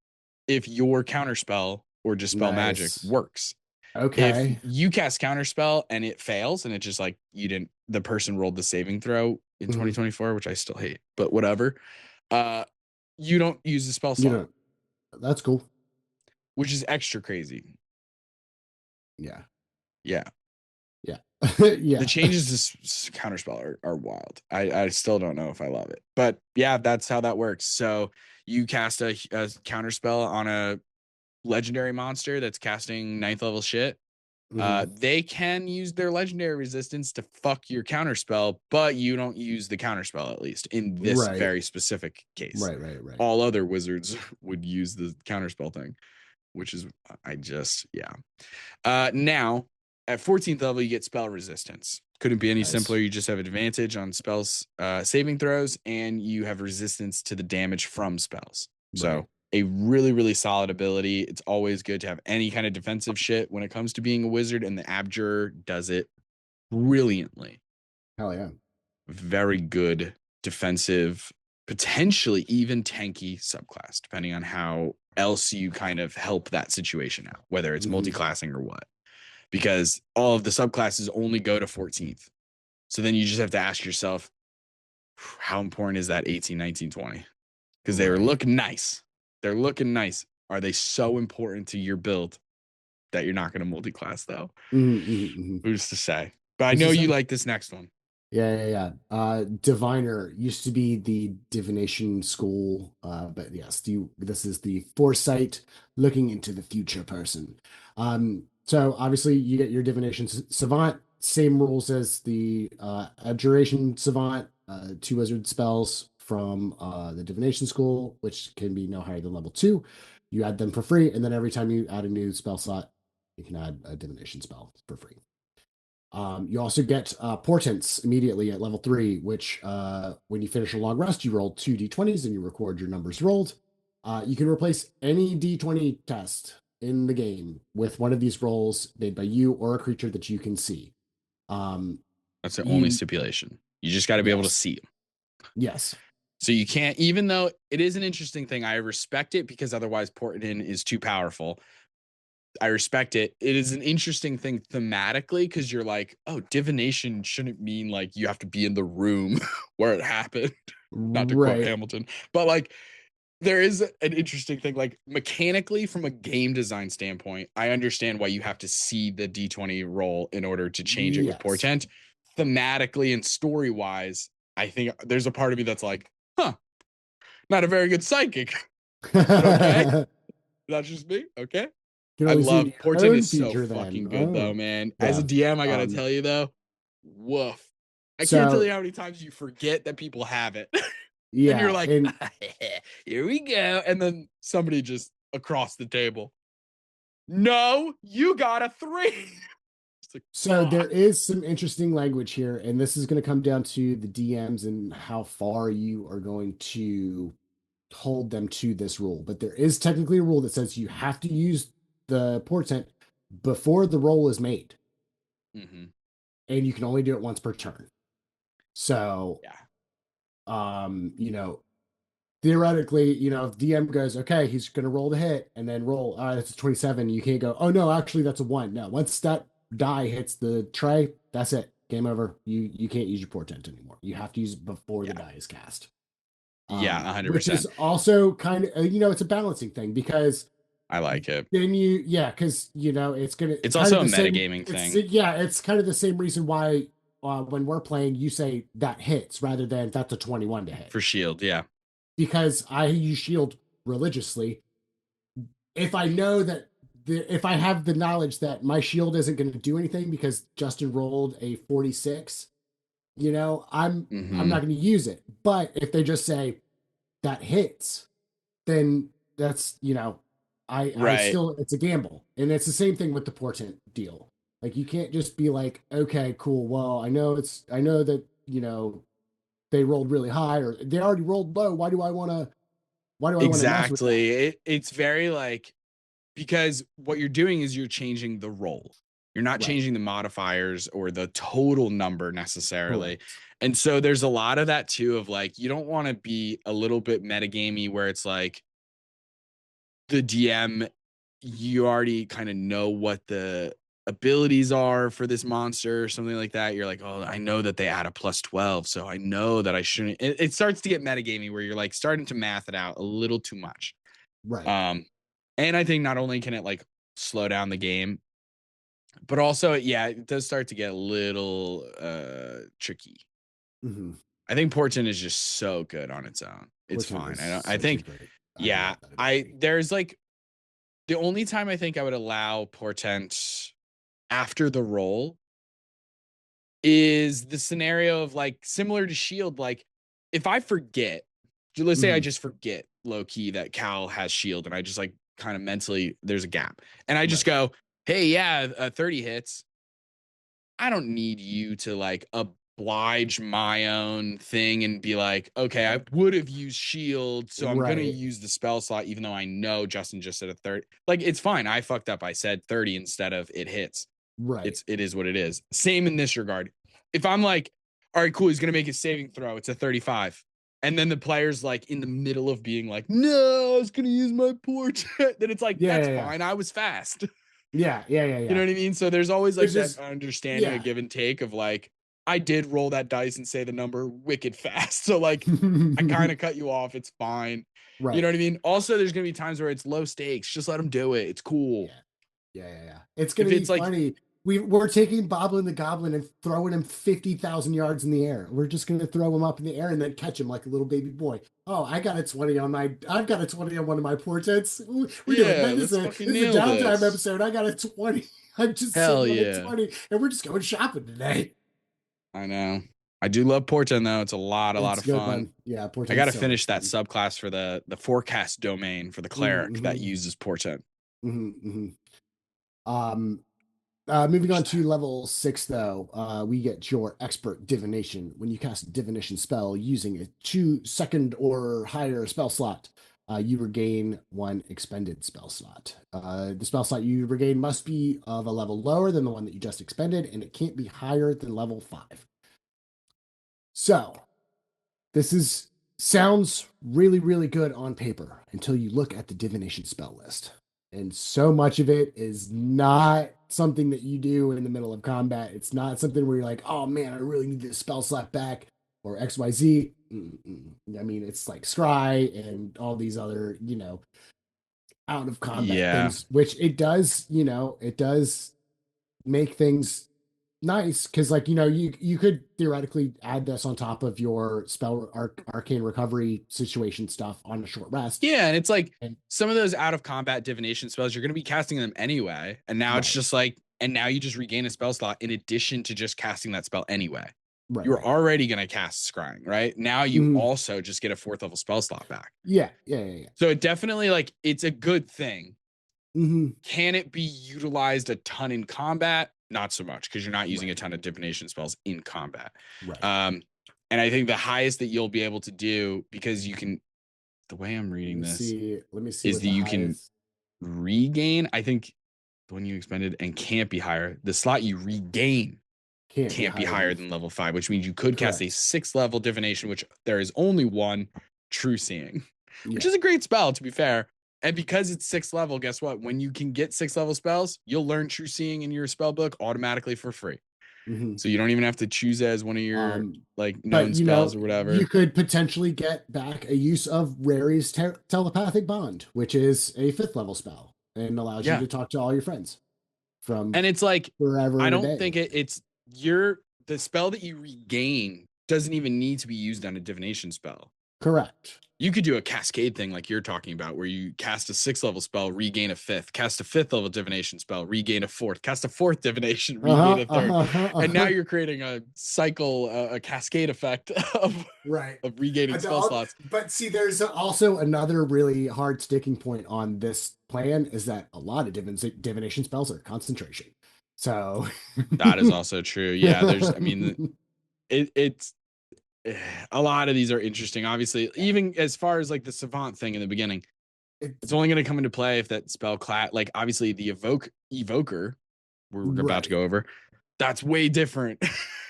If your counterspell or Dispel Magic works. Okay. If you cast Counterspell and it fails, and it's just like the person rolled the saving throw in 2024, which I still hate, but whatever. You don't use the spell slot. That's cool. Which is extra crazy. Yeah. Yeah. Yeah. The changes to Counterspell are wild. I still don't know if I love it. But yeah, that's how that works. So you cast a Counterspell on a legendary monster that's casting 9th level shit. They can use their legendary resistance to fuck your counterspell, but you don't use the counterspell, at least in this very specific case. Right. All other wizards would use the counterspell thing, which is now at 14th level, you get spell resistance. Couldn't be any simpler. You just have advantage on spells, saving throws, and you have resistance to the damage from spells. So a really, really solid ability. It's always good to have any kind of defensive shit when it comes to being a wizard, and the Abjurer does it brilliantly. Hell yeah. Very good defensive, potentially even tanky subclass, depending on how else you kind of help that situation out, whether it's multi-classing or what. Because all of the subclasses only go to 14th. So then you just have to ask yourself, how important is that 18, 19, 20? Because they were looking nice. They're looking nice. Are they so important to your build that you're not going to multi-class, though? Who's to say? But I know you like this next one. Yeah. Diviner used to be the divination school, but yes, this is the foresight, looking into the future person. So obviously you get your divination savant, same rules as the abjuration savant, 2 wizard spells from the divination school, which can be no higher than level 2. You add them for free, and then every time you add a new spell slot, you can add a divination spell for free. You also get portents immediately at level 3, which when you finish a long rest, you roll 2 d20s and you record your numbers rolled. You can replace any d20 test in the game with one of these rolls made by you or a creature that you can see. That's the only stipulation. You just got to be able to see them. Yes. So you can't, even though it is an interesting thing, I respect it because otherwise Portent is too powerful. I respect it. It is an interesting thing thematically because you're like, oh, divination shouldn't mean like you have to be in the room where it happened. Not to quote Hamilton, but like there is an interesting thing, like mechanically from a game design standpoint, I understand why you have to see the D20 roll in order to change it with Portent. Thematically and story wise, I think there's a part of me that's like, not a very good psychic. Okay. That's just me. Okay. can I only see love your portent own is so feature fucking then. good though, Oh, man. As a yeah. DM, I gotta Um, tell you though, woof. I can't tell so you how many times you forget that people have it. And you're yeah, like, and here we go. And then somebody just across the table. No, you got a 3. It's like, so there fuck. is some interesting language here, and this is going to come down to the DMs and how far you are going to hold them to this rule. But there is technically a rule that says you have to use the portent before the roll is made, Mm-hmm. and you can only do it once per turn. So, Yeah. you know, theoretically, you know, if DM goes, okay, he's going to roll the hit and then roll, that's a 27. You can't go, oh no, actually that's a 1. No, once that die hits the tray, that's it. Game over. You can't use your portent anymore. You have to use it before the Yeah. die is cast. Yeah, Which is 100%. also kind of, you know, it's a balancing thing because I like it. then yeah, because, you know, it's going to It's kind of also a the same. metagaming It's, thing yeah, it's kind of the same reason why when we're playing, you say that hits rather than that's a 21 to hit for shield. Yeah. because I use shield religiously. If I know that if I have the knowledge that my shield isn't going to do anything because Justin rolled a 46, you know, I'm Mm-hmm. not going to use it. But if they just say that hits, then that's, you know, I Right. still, it's a gamble. And it's the same thing with the portent deal. Like you can't just be like, okay, cool. Well, I know that, you know, they rolled really high or they already rolled low. Why do I want to mess with that? Exactly. It's very like, because what you're doing is you're changing the roll. You're not Right. changing the modifiers or the total number necessarily. Correct. And so there's a lot of that too of like, you don't want to be a little bit metagamey where it's like the DM, you already kind of know what the abilities are for this monster or something like that. You're like, oh, I know that they add a plus 12. So I know that I shouldn't. It starts to get metagamey where you're like starting to math it out a little too much. Right. Um, and I think not only can it like slow down the game, but also, yeah, it does start to get a little tricky. Mm-hmm. I think Portent is just so good on its own. It's Portent fine. is I such a think, great. I yeah, love that I ability. there's like the only time I think I would allow Portent after the roll is the scenario of like similar to Shield. Like if I forget, let's say I Mm-hmm. just forget low key that Cal has Shield, and I just like kind of mentally there's a gap, and I just Right. go, hey, yeah, 30 hits. I don't need you to like oblige my own thing and be like, okay, I would have used shield, so I'm gonna Right. use the spell slot, even though I know Justin just said a 30. Like, it's fine. I fucked up. I said 30 instead of it hits. Right. It is what it is. Same in this regard. If I'm like, all right, cool, he's gonna make his saving throw, it's a 35. And then the player's like in the middle of being like, no, I was gonna use my portrait. Then it's like, Yeah. that's Yeah. Yeah. fine. I was fast. Yeah. Yeah. Yeah. You know Yeah. what I mean? So there's always like Which that is understanding, a yeah. give and take of like, I did roll that dice and say the number wicked fast. So like I kind of cut you off. It's fine. You know Right. what I mean? Also, there's gonna be times where it's low stakes. Just let them do it. It's cool. Yeah. Yeah. Yeah. Yeah. It's If gonna be it's like, funny. We're taking Boblin the Goblin and throwing him 50,000 yards in the air. We're just gonna throw him up in the air and then catch him like a little baby boy. Oh, I've got a 20 on one of my portents. We're doing yeah, that. let's fucking This is a nail downtime this. episode. I got a 20. I'm just Hell sitting on a yeah. 20 and we're just going shopping today. I know. I do love Portent though. It's a lot It's of good, fun. man. Yeah, I portent's gotta so much finish that fun. subclass for the forecast domain for the cleric that Mm-hmm, uses Portent. mm-hmm, mm-hmm. Moving on Finish to that. level 6, though, we get your expert divination. When you cast a divination spell using a 2 second or higher spell slot, you regain 1 expended spell slot. The spell slot you regain must be of a level lower than the one that you just expended, and it can't be higher than level 5. So, this is sounds really, really good on paper until you look at the divination spell list. And so much of it is not something that you do in the middle of combat. It's not something where you're like, oh man, I really need this spell slot back or XYZ. I mean, it's like scry and all these other, you know, out of combat Yeah. things, which it does, you know, it does make things nice because, like, you could theoretically add this on top of your arcane recovery situation stuff on a short rest. Yeah, and it's like And some of those out of combat divination spells, you're going to be casting them anyway. And now it's right, just like, and now you just regain a spell slot in addition to just casting that spell anyway. right, You're right. already going to cast scrying, right? Now you Mhm. also just get a 4th level spell slot back. Yeah. So it definitely, like, it's a good thing. Hmm. Can it be utilized a ton in combat? Not so much, because you're not using Right. a ton of divination spells in combat. Right. And I think the highest that you'll be able to do, because you can, the way I'm reading this Let me see is what that the you can highest regain, I think the one you expended and can't be higher. The slot you regain can't be higher than level 5, which means you could cast a correct. 6th level divination, which there is only one, true seeing, which Yeah. is a great spell, to be fair. And because it's 6th level, guess what? When you can get 6th level spells, you'll learn true seeing in your spell book automatically for free. Hmm. So you don't even have to choose it as one of your like But known spells or you whatever. could potentially get back a use of Rary's telepathic bond, which is a 5th level spell and allows you Yeah. to talk to all your friends from And it's like, wherever I in a don't day. think it's the spell that you regain doesn't even need to be used on a divination spell. Correct. You could do a cascade thing like you're talking about, where you cast a 6th level spell, regain a 5th, cast a 5th level divination spell, regain a 4th, cast a 4th divination, regain a 3rd. And now you're creating a cycle, a cascade effect Right. of regaining spell slots. But see, there's also another really hard sticking point on this plan is that a lot of divination spells are concentration. So That is also true. Yeah, I mean, it's a lot of these are interesting. Obviously, even as far as like the savant thing in the beginning, it's only going to come into play if that spell class, like obviously the evoker, we're about to right. go over. That's way different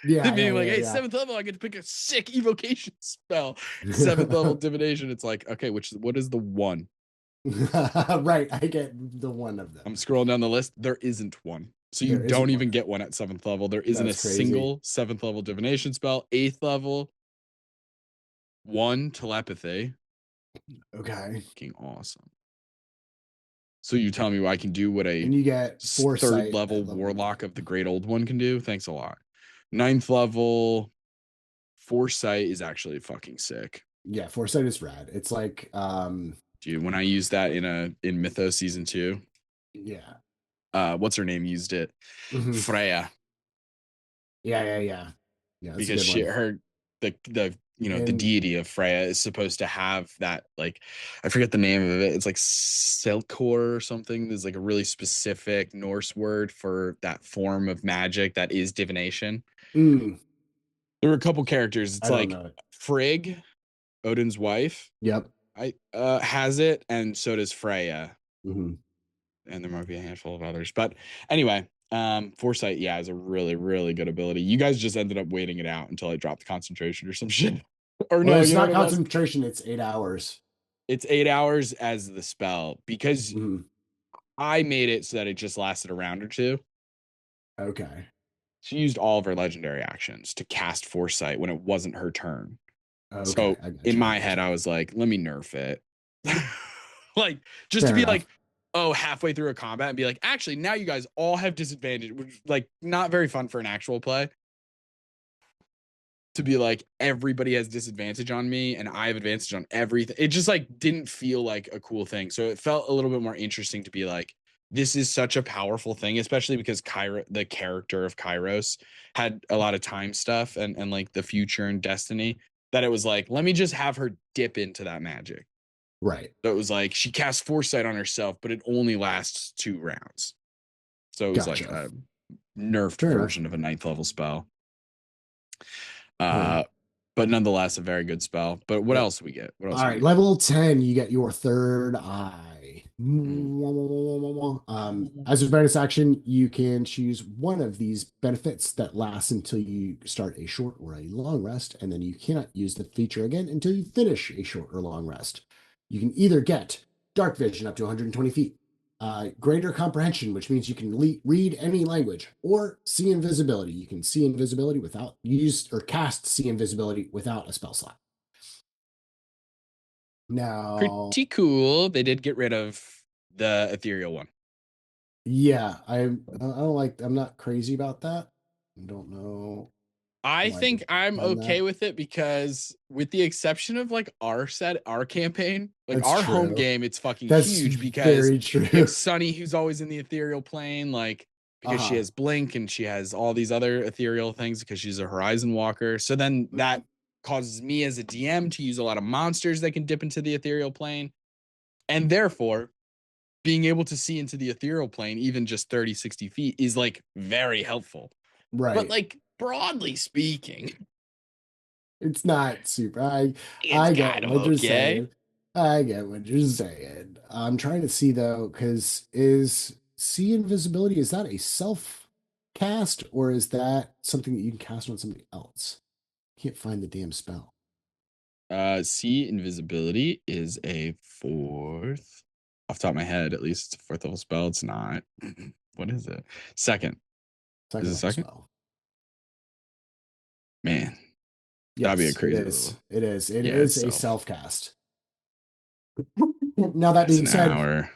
Yeah, than being like, hey, yeah. 7th level, I get to pick a sick evocation spell. 7th level divination. It's like, okay, what is the one? Right, I get the one of them. I'm scrolling down the list. There isn't one. So you There isn't don't even one. get one at 7th level. There isn't a That's crazy. single 7th level divination spell. 8th level, one telepathy. Okay. Fucking awesome. So you tell me I can do what a And you get 3rd foresight level at level warlock 9. of the great old one can do? Thanks a lot. 9th level foresight is actually fucking sick. Yeah, foresight is rad. It's like Dude, when I used that in Mythos season 2, yeah. what's her name used it? Mhm. Freya. Yeah. Yeah, that's a Because good one. the And deity of Freya is supposed to have that, like, I forget the name of it. It's like Selkor or something. There's like a really specific Norse word for that form of magic that is divination. mm, There were a couple characters. It's I don't like know it. Frigg, Odin's wife, Yep. I has it, and so does Freya. Hmm. And there might be a handful of others. But anyway, foresight, yeah, is a really, really good ability. You guys just ended up waiting it out until I dropped the concentration or some shit. Or Well, no, it's you know not what it was? concentration, it's 8 hours. It's 8 hours as the spell, because Hmm. I made it so that it just lasted a round or two. Okay. She used all of her legendary actions to cast foresight when it wasn't her turn. Okay. So in I my got head, you. I was like, let me nerf it. Like, just to Fair be enough. like, oh, halfway through a combat and be like, actually, now you guys all have disadvantage, which, like, not very fun for an actual play. To be like, everybody has disadvantage on me and I have advantage on everything. It just like didn't feel like a cool thing. So it felt a little bit more interesting to be like, this is such a powerful thing, especially because the character of Kairos, had a lot of time stuff and like the future and destiny, that it was like, let me just have her dip into that magic. Right. So it was like she casts foresight on herself, but it only lasts 2 rounds. So it was like Gotcha. a nerfed Fair enough. version of a 9th level spell. Huh. Uh, but nonetheless, a very good spell. But what else we get? What else All we right, get? level 10, you get your third eye. Mm. As a bonus action, you can choose one of these benefits that lasts until you start a short or a long rest, and then you cannot use the feature again until you finish a short or long rest. You can either get dark vision up to 120 feet, greater comprehension, which means you can read any language, or see invisibility. You can see invisibility without use or cast see invisibility without a spell slot. Now, Pretty cool. They did get rid of the ethereal one. yeah, I don't like. I'm not crazy about that. I don't know. I why think they've I'm done okay that. with it because, with the exception of like our campaign, like That's our home true. game, it's fucking That's huge because very you have true. Sunny who's always in the ethereal plane, like because she Uh-huh. has Blink and she has all these other ethereal things because she's a Horizon Walker. So then that causes me as a DM to use a lot of monsters that can dip into the ethereal plane. And therefore, being able to see into the ethereal plane, even just 30, 60 feet, is like very helpful. But Right. like broadly speaking, It's not super. it's I get kind of what you're okay. saying. I get what you're saying. I'm trying to see though, because is see invisibility, is that a self cast or is that something that you can cast on somebody else? Can't find the damn spell. See invisibility is a fourth. Off the top of my head, at least it's a fourth level spell. It's not. What is it? Second. Is Second it level second? spell. Man, that'd be a Yes, it crazy is. little. It is. It Yeah, it's is a self. self cast. Now that It's being an said, hour.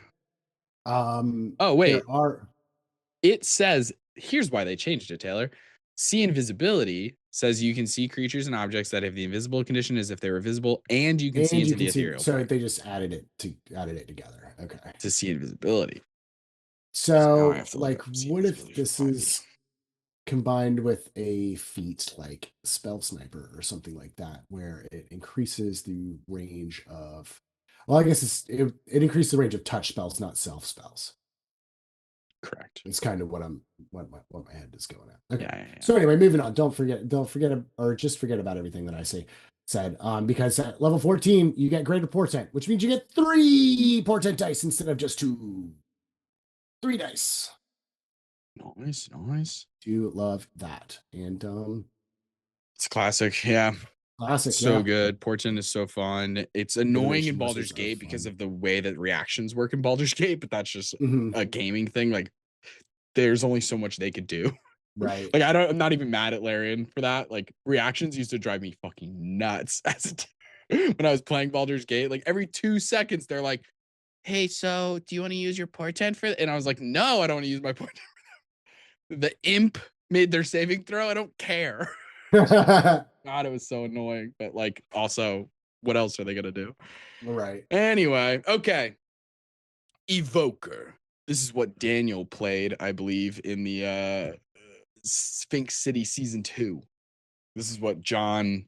um, Oh, there wait. are It says, here's why they changed it, Taylor. See invisibility says you can see creatures and objects that have the invisible condition as if they were visible, and you can see and into you the can see ethereal so plane they just added it together. Okay. to see invisibility. So now I So, have to look like, up see what if invisibility for this Poppy. is combined with a feat like Spell Sniper or something like that, where it increases the range of, well, I guess it increases the range of touch spells, not self spells. Correct. It's kind of what my head is going at. Okay. Yeah, yeah, yeah. So anyway, moving on. Don't forget, or just forget about everything that I said. Because at level 14, you get greater portent, which means you get 3 portent dice instead of just 2. 3 dice. Nice, nice. Do love that. And It's classic. Yeah. classic, So yeah. good. Portent is so fun. It's annoying in Divination wizards Baldur's are Gate because fun. of the way that reactions work in Baldur's Gate, but that's just Hmm. a gaming thing. Like, there's only so much they could do. Right. Like, I'm not even mad at Larian for that. Like, reactions used to drive me fucking nuts when I was playing Baldur's Gate. Like, every 2 seconds, they're like, hey, so do you want to use your portent for that? And I was like, no, I don't want to use my portent. The imp made their saving throw. I don't care. God, it was so annoying. But like, also, what else are they gonna do? Right. Anyway, okay. Evoker. This is what Daniel played, I believe, in the Sphinx City season 2. This is what John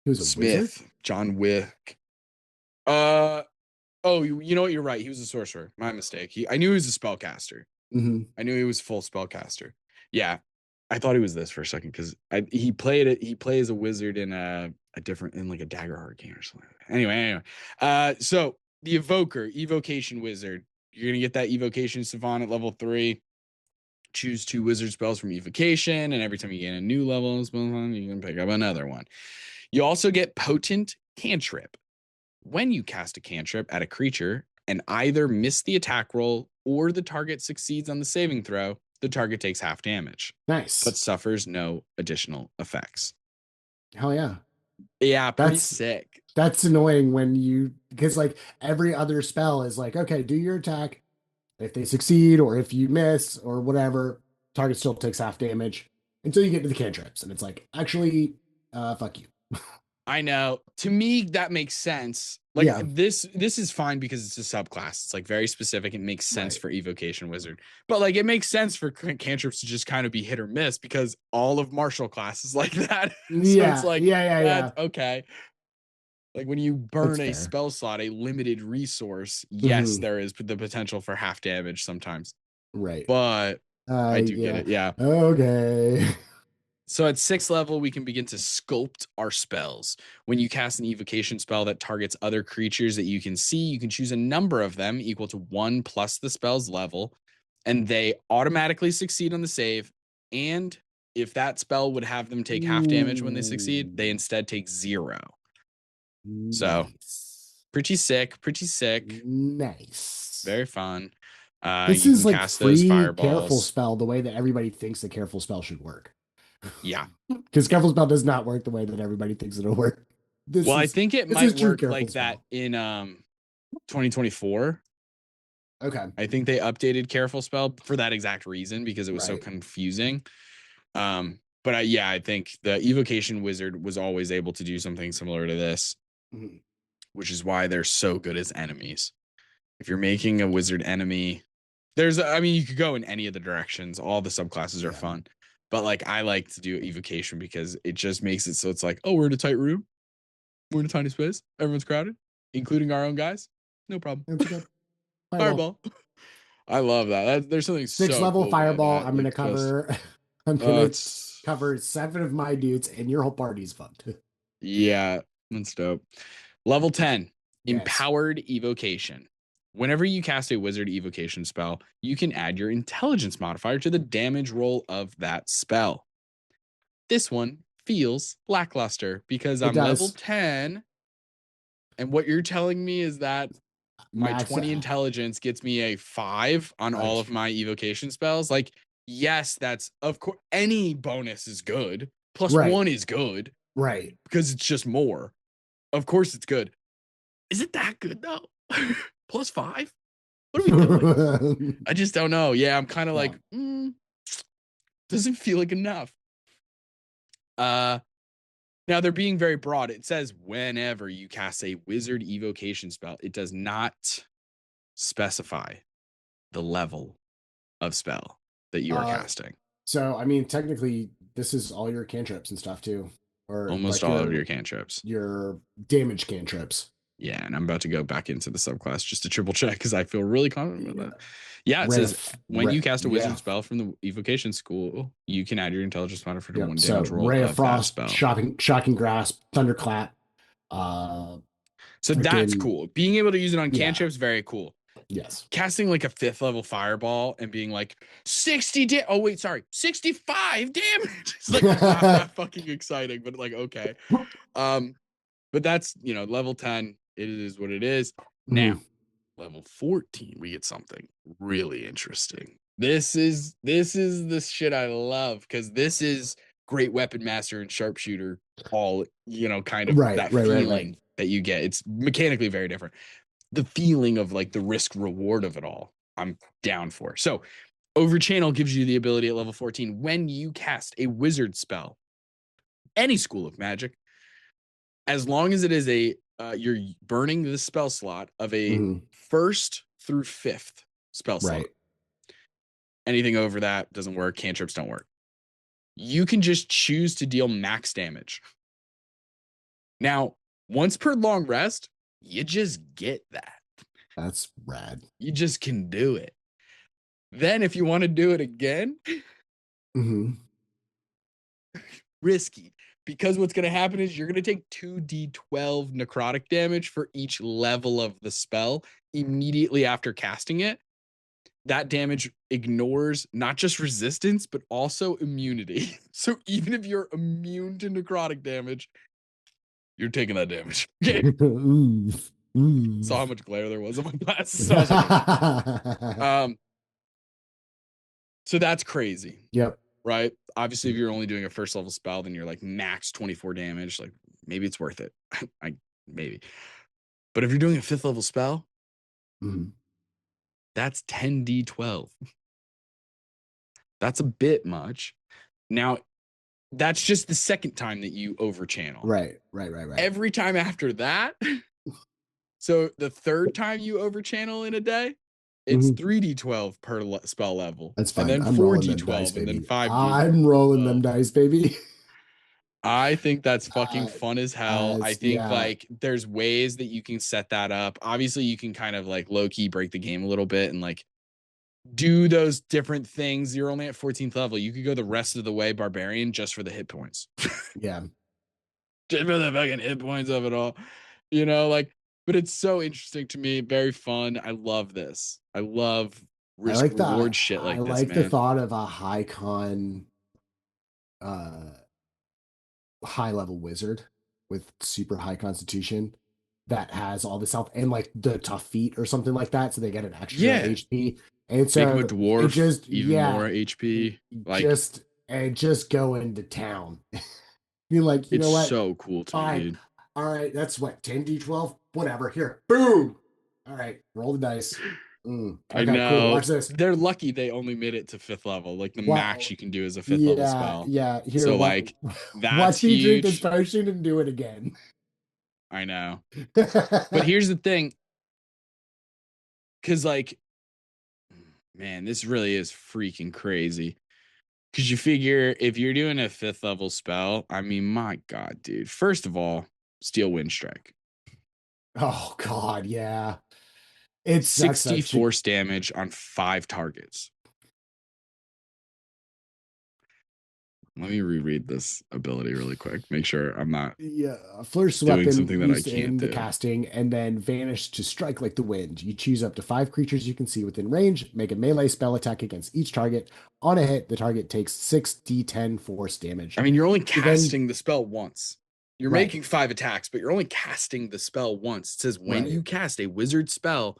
Who's a wizard? Smith, John Wick. Uh oh, you know what? You're right. He was a sorcerer. My mistake. I knew he was a spellcaster. Hmm. I knew he was full spellcaster. Yeah, I thought he was this for a second because he played it. He plays a wizard in a different in like a Daggerheart game or something. Anyway. So the evocation wizard. You're gonna get that evocation savant at level 3. Choose 2 wizard spells from evocation, and every time you gain a new level spell, you can pick up another one. You also get potent cantrip. When you cast a cantrip at a creature and either miss the attack roll or the target succeeds on the saving throw, the target takes half damage, but Nice. suffers no additional effects. Hell yeah. Yeah, pretty That's sick. that's annoying when you because like every other spell is like, okay, do your attack. If they succeed or if you miss or whatever, target still takes half damage until you get to the cantrips. And it's like, actually, fuck you. I know. To me, that makes sense. Like Yeah, this is fine because it's a subclass. It's like very specific. It makes sense right. for evocation wizard, but like it makes sense for cantrips to just kind of be hit or miss because all of martial class is like that. So it's Yeah, like yeah. that's okay. Like when you That's burn a fair. spell slot, a limited resource, yes, Hmm. there is the potential for half damage sometimes, Right. but I do get Yeah. it. Yeah. Okay. So at 6th level, we can begin to sculpt our spells. When you cast an evocation spell that targets other creatures that you can see, you can choose a number of them equal to 1 plus the spell's level, and they automatically succeed on the save. And if that spell would have them take half damage when they succeed, they Ooh, instead take 0. So nice. pretty sick, pretty sick. Nice. Very fun. This You is can like cast those free careful fireballs. spell the way that everybody thinks the careful spell should work. Yeah. Because careful spell does not work the way that everybody thinks it'll work. Well, I think it This might is true work careful like that spell. in 2024. Okay. I think they updated careful spell for that exact reason because it was so Right. confusing. But yeah, I think the evocation wizard was always able to do something similar to this, Mhm. which is why they're so good as enemies. If you're making a wizard enemy, I mean, you could go in any of the directions. All the subclasses are Yeah. fun, but like I like to do evocation because it just makes it so it's like, oh, we're in a tight room, we're in a tiny space, everyone's crowded, including our own guys. No problem. That's good. Fireball. I love that. There's something 6 so level cool about fireball. that. I'm gonna Like just, cover. I'm gonna it's cover 7 of my dudes, and your whole party's fucked. yeah, that's dope. Level 10, Yes. empowered evocation. Whenever you cast a wizard evocation spell, you can add your intelligence modifier to the damage roll of that spell. This one feels lackluster because It I'm level does. 10. And what you're telling me is that my Max. 20 intelligence gets me a 5 on all of my evocation spells. Like, yes, that's of course any bonus is good. Plus Right. 1 is good Right. because it's just more. Of course it's good. Is it that good though? Plus 5? What are we doing? I just don't know. Yeah, I'm kind of like, doesn't feel like enough. Now they're being very broad. It says whenever you cast a wizard evocation spell, it does not specify the level of spell that you are casting. So I mean, technically, this is all your cantrips and stuff too, or Almost like all of your cantrips. your damage cantrips. Yeah, and I'm about to go back into the subclass just to triple check because I feel really confident about that. Yeah, it says when you cast a wizard spell from the evocation school, you can add your intelligence modifier to 1 damage roll Ray of of Frost, that spell. shocking grasp, thunderclap. So that's cool. Being able to use it on cantrips, very cool. Yes. Casting like a 5th level fireball and being like 65 damage. It's like not that fucking exciting, but like okay. But that's level 10. It is what it is. Now, level 14, we get something really interesting. This is the shit I love because this is great weapon master and sharpshooter all kind of that feeling that you get. It's mechanically very different. The feeling of like the risk reward of it all, I'm down for. So overchannel gives you the ability at level 14 when you cast a wizard spell, any school of magic, as long as it is you're burning the spell slot of a 1st through 5th spell slot. Anything over that doesn't work. Cantrips don't work. You can just choose to deal max damage. Now, once per long rest, you just get that. That's rad. You just can do it. Then if you want to do it again, risky. Because what's going to happen is you're going to take 2d12 necrotic damage for each level of the spell immediately after casting it. That damage ignores not just resistance, but also immunity. So even if you're immune to necrotic damage, you're taking that damage. Saw how much glare there was on my glasses. So I was like, so that's crazy. Yep. Right. Obviously, if you're only doing a 1st level spell, then you're like max 24 damage. Like maybe it's worth it. Maybe. But if you're doing a 5th level spell, that's 10d12. That's a bit much. Now, that's just the 2nd time that you overchannel. Right. Every time after that. So the 3rd time you overchannel in a day, it's 3d12 per spell level. That's fine. And then I'm 4d12 and then 5d12. I'm rolling them dice, baby. I think that's fucking fun as hell. I think like there's ways that you can set that up. Obviously, you can kind of like low key break the game a little bit and like do those different things. You're only at 14th level. You could go the rest of the way barbarian just for the hit points. Yeah. Just for the fucking hit points of it all. But it's so interesting to me. Very fun. I love this. I love risk reward shit like this, man. I like the thought of a high con high level wizard with super high constitution that has all this health and like the tough feat or something like that, so they get an extra HP. And so make him a dwarf, just even more HP. Like just go into town. Be like, you know what? It's so cool to me, dude. All right, that's what 10d12. Whatever. Here, boom. All right, roll the dice. I Okay, cool. know. Watch this. They're lucky they only made it to 5th level. Like the max Well, you can do is a 5th level yeah, spell. yeah. Here, So what? like that's Watch me drink this huge. potion and do it again. I know. But here's the thing. Cause like, man, this really is freaking crazy. Cause you figure if you're doing a 5th level spell, I mean, my God, dude. First of all, Steel Wind Strike. Oh God, yeah. That's 60 such force damage on 5 targets. Let me reread this ability really quick. Make sure I'm not yeah. Flourish doing weapon something that I used can't in the do. casting and then vanish to strike like the wind. You choose up to 5 creatures you can see within range. Make a melee spell attack against each target. On a hit, the target takes 6d10 force damage. I mean, you're only You then casting the spell once. You're right, making 5 attacks, but you're only casting the spell once. It says when right. you cast a wizard spell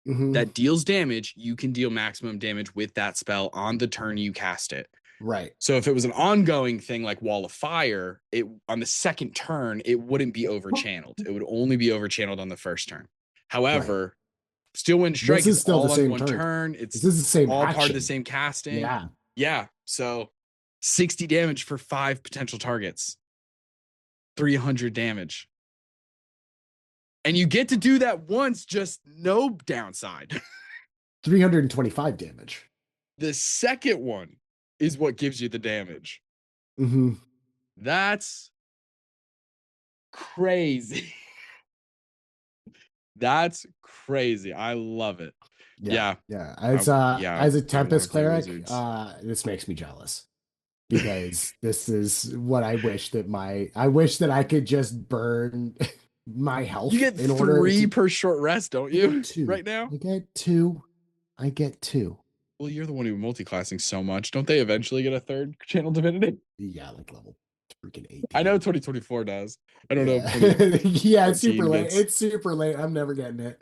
Mhm. that deals damage, you can deal maximum damage with that spell on the turn you cast it. Right. So if it was an ongoing thing like Wall of Fire, it on the second turn, it wouldn't be overchanneled. It would only be overchanneled on the first turn. Right. However, Steel Wind This Strike is is still the all on same one turn. turn. This It's is the same all part of the action. same casting. Yeah. Yeah. So 60 damage for 5 potential targets. 300 damage. And you get to do that once, just no downside. 325 damage. The second one is what gives you the damage. Mm-hmm. That's crazy. That's crazy. I love it. Yeah. Yeah. Yeah. As a I want to Tempest play cleric, wizards. this makes me jealous because this is what I wish that I could just burn my You health get in order 3 to per short rest, don't I get you? two. Right now? I get two. I get two. Well, you're the one who multi-classing so much. Don't they eventually get a third channel divinity? Yeah, like level freaking I know 18. 2024 does. I don't know if Yeah. Yeah, it's super 2014 late. gets. It's super late. I'm never getting it.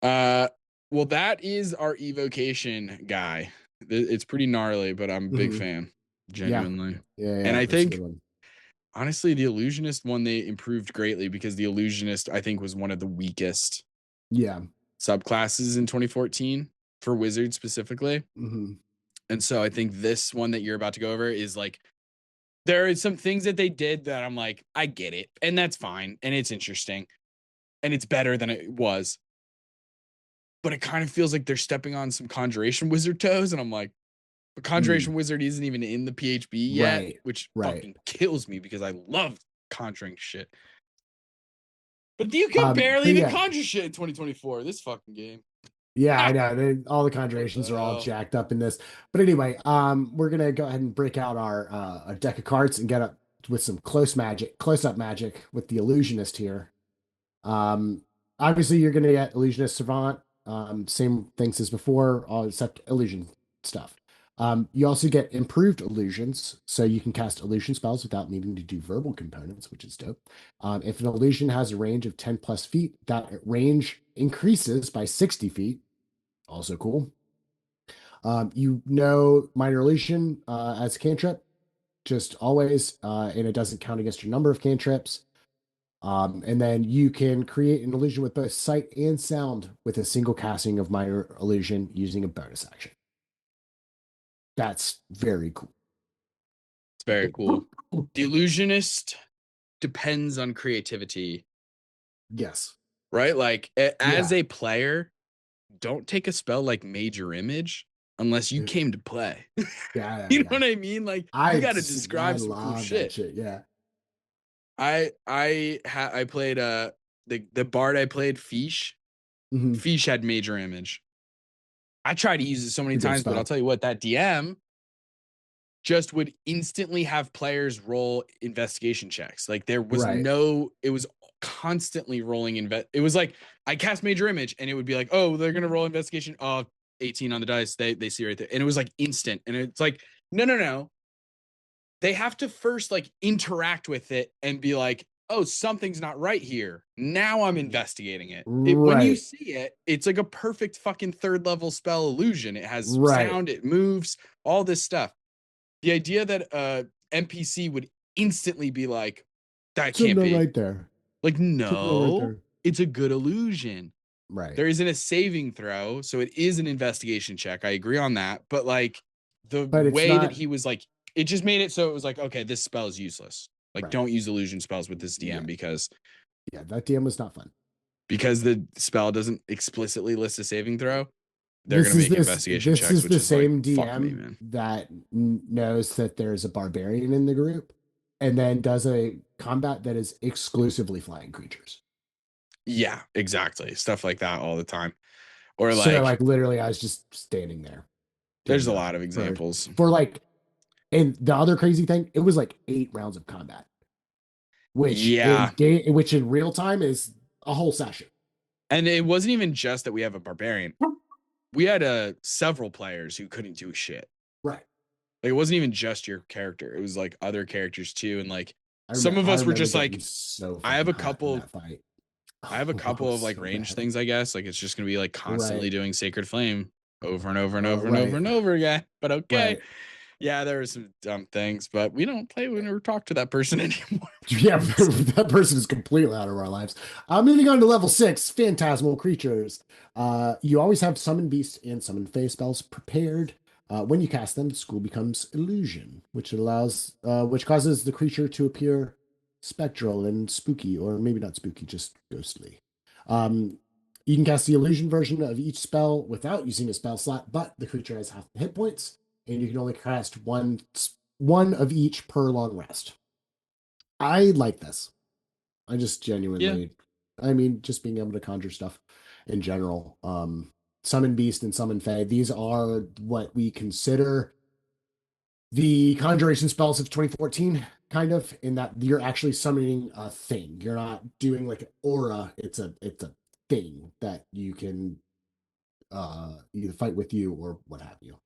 Uh, well, that is our evocation guy. It's pretty gnarly, but I'm a big Mhm. fan, Yeah. genuinely. Yeah, And yeah, I that's a good think one. honestly, the illusionist one they improved greatly because the illusionist I think was one of the weakest Yeah. subclasses in 2014 for wizards specifically. Hmm. And so I think this one that you're about to go over is like there are some things that they did that I'm like, I get it, and that's fine, and it's interesting, and it's better than it was. But it kind of feels like they're stepping on some conjuration wizard toes, and I'm like, but conjuration wizard isn't even in the PHB yet, Right. which Right. fucking kills me because I love conjuring shit. But you can barely But even yeah, conjure shit in 2024. This fucking game. yeah, I Ah, know. All the what conjurations the are all hell? jacked up in this. But anyway, we're gonna go ahead and break out our a deck of cards and get up with some close up magic with the illusionist here. Um, Obviously you're gonna get illusionist savant, same things as before, all except illusion stuff. You also get improved illusions, so you can cast illusion spells without needing to do verbal components, which is dope. If an illusion has a range of 10 plus feet, that range increases by 60 feet. Also cool. You know minor illusion as a cantrip, just always, and it doesn't count against your number of cantrips. And then you can create an illusion with both sight and sound with a single casting of minor illusion using a bonus action. That's very cool. It's very cool. The illusionist depends on creativity, Yes. right? Like as Yeah. a player, don't take a spell like Major Image unless you came to play. Yeah. Yeah. You know Yeah. what I mean? Like you got to I describe some cool love that shit. shit. Yeah. I played the bard I played Fish. Hmm. Fish had Major Image. I tried to use it so many It's a good times, but I'll spell. tell you what, that DM just would instantly have players roll investigation checks. Like there was Right. it was constantly rolling it was like I cast Major Image and it would be like, oh, they're gonna roll investigation. Oh, 18 on the dice. They see right there. And it was like instant. And it's like, no. They have to first like interact with it and be like, oh, something's not right here. Now I'm investigating it. When you Right. see it, it's like a perfect fucking third level spell illusion. It has Right. sound, it moves, all this stuff. The idea that NPC would instantly be like, that Something can't not be. right there. Like, Something not right no, there. it's a good illusion. Right. There isn't a saving throw, so it is an investigation check. I agree on that. But like the But it's way that not he was like, it just made it so it was like, okay, this spell is useless. Like, right. don't use illusion spells with this DM Yeah. because That DM was not fun. the spell doesn't explicitly list a saving throw. They're This gonna is make this investigation this checks, is which the is like, same fuck me, DM man. that knows that there's a barbarian in the group and then does a combat that is exclusively flying creatures. Yeah, exactly. Stuff like that all the time. Or So like, like literally I was just standing there doing there's a nothing lot of examples. for like, and the other crazy thing, it was like 8 rounds of combat, Yeah. which in real time is a whole session. And it wasn't even just that we have a barbarian. We had several players who couldn't do shit. Right. Like, it wasn't even just your character. It was like other characters too. And like some of I us were remember just getting like, so I have fucking a hot in couple that fight. I have a Oh, I couple was of like so range mad. things, I guess. Like it's just gonna be like constantly Right. doing Sacred Flame over and over and over and Right. over and over again. But okay. Right. Yeah, there were some dumb things, but we don't play when or talk to that person anymore. Yeah, that person is completely out of our lives. Moving on to level 6, Phantasmal Creatures. You always have Summon Beast and Summon Fae spells prepared. When you cast them, the school becomes Illusion, which causes the creature to appear spectral and spooky, or maybe not spooky, just ghostly. You can cast the Illusion version of each spell without using a spell slot, but the creature has half the hit points, and you can only cast one of each per long rest. I like this. I just Yeah. genuinely, I mean, just being able to conjure stuff in general. Summon Beast and Summon Fae, these are what we consider the conjuration spells of 2014, kind of, in that you're actually summoning a thing. You're not doing like an aura. It's a thing that you can either fight with you or what have you.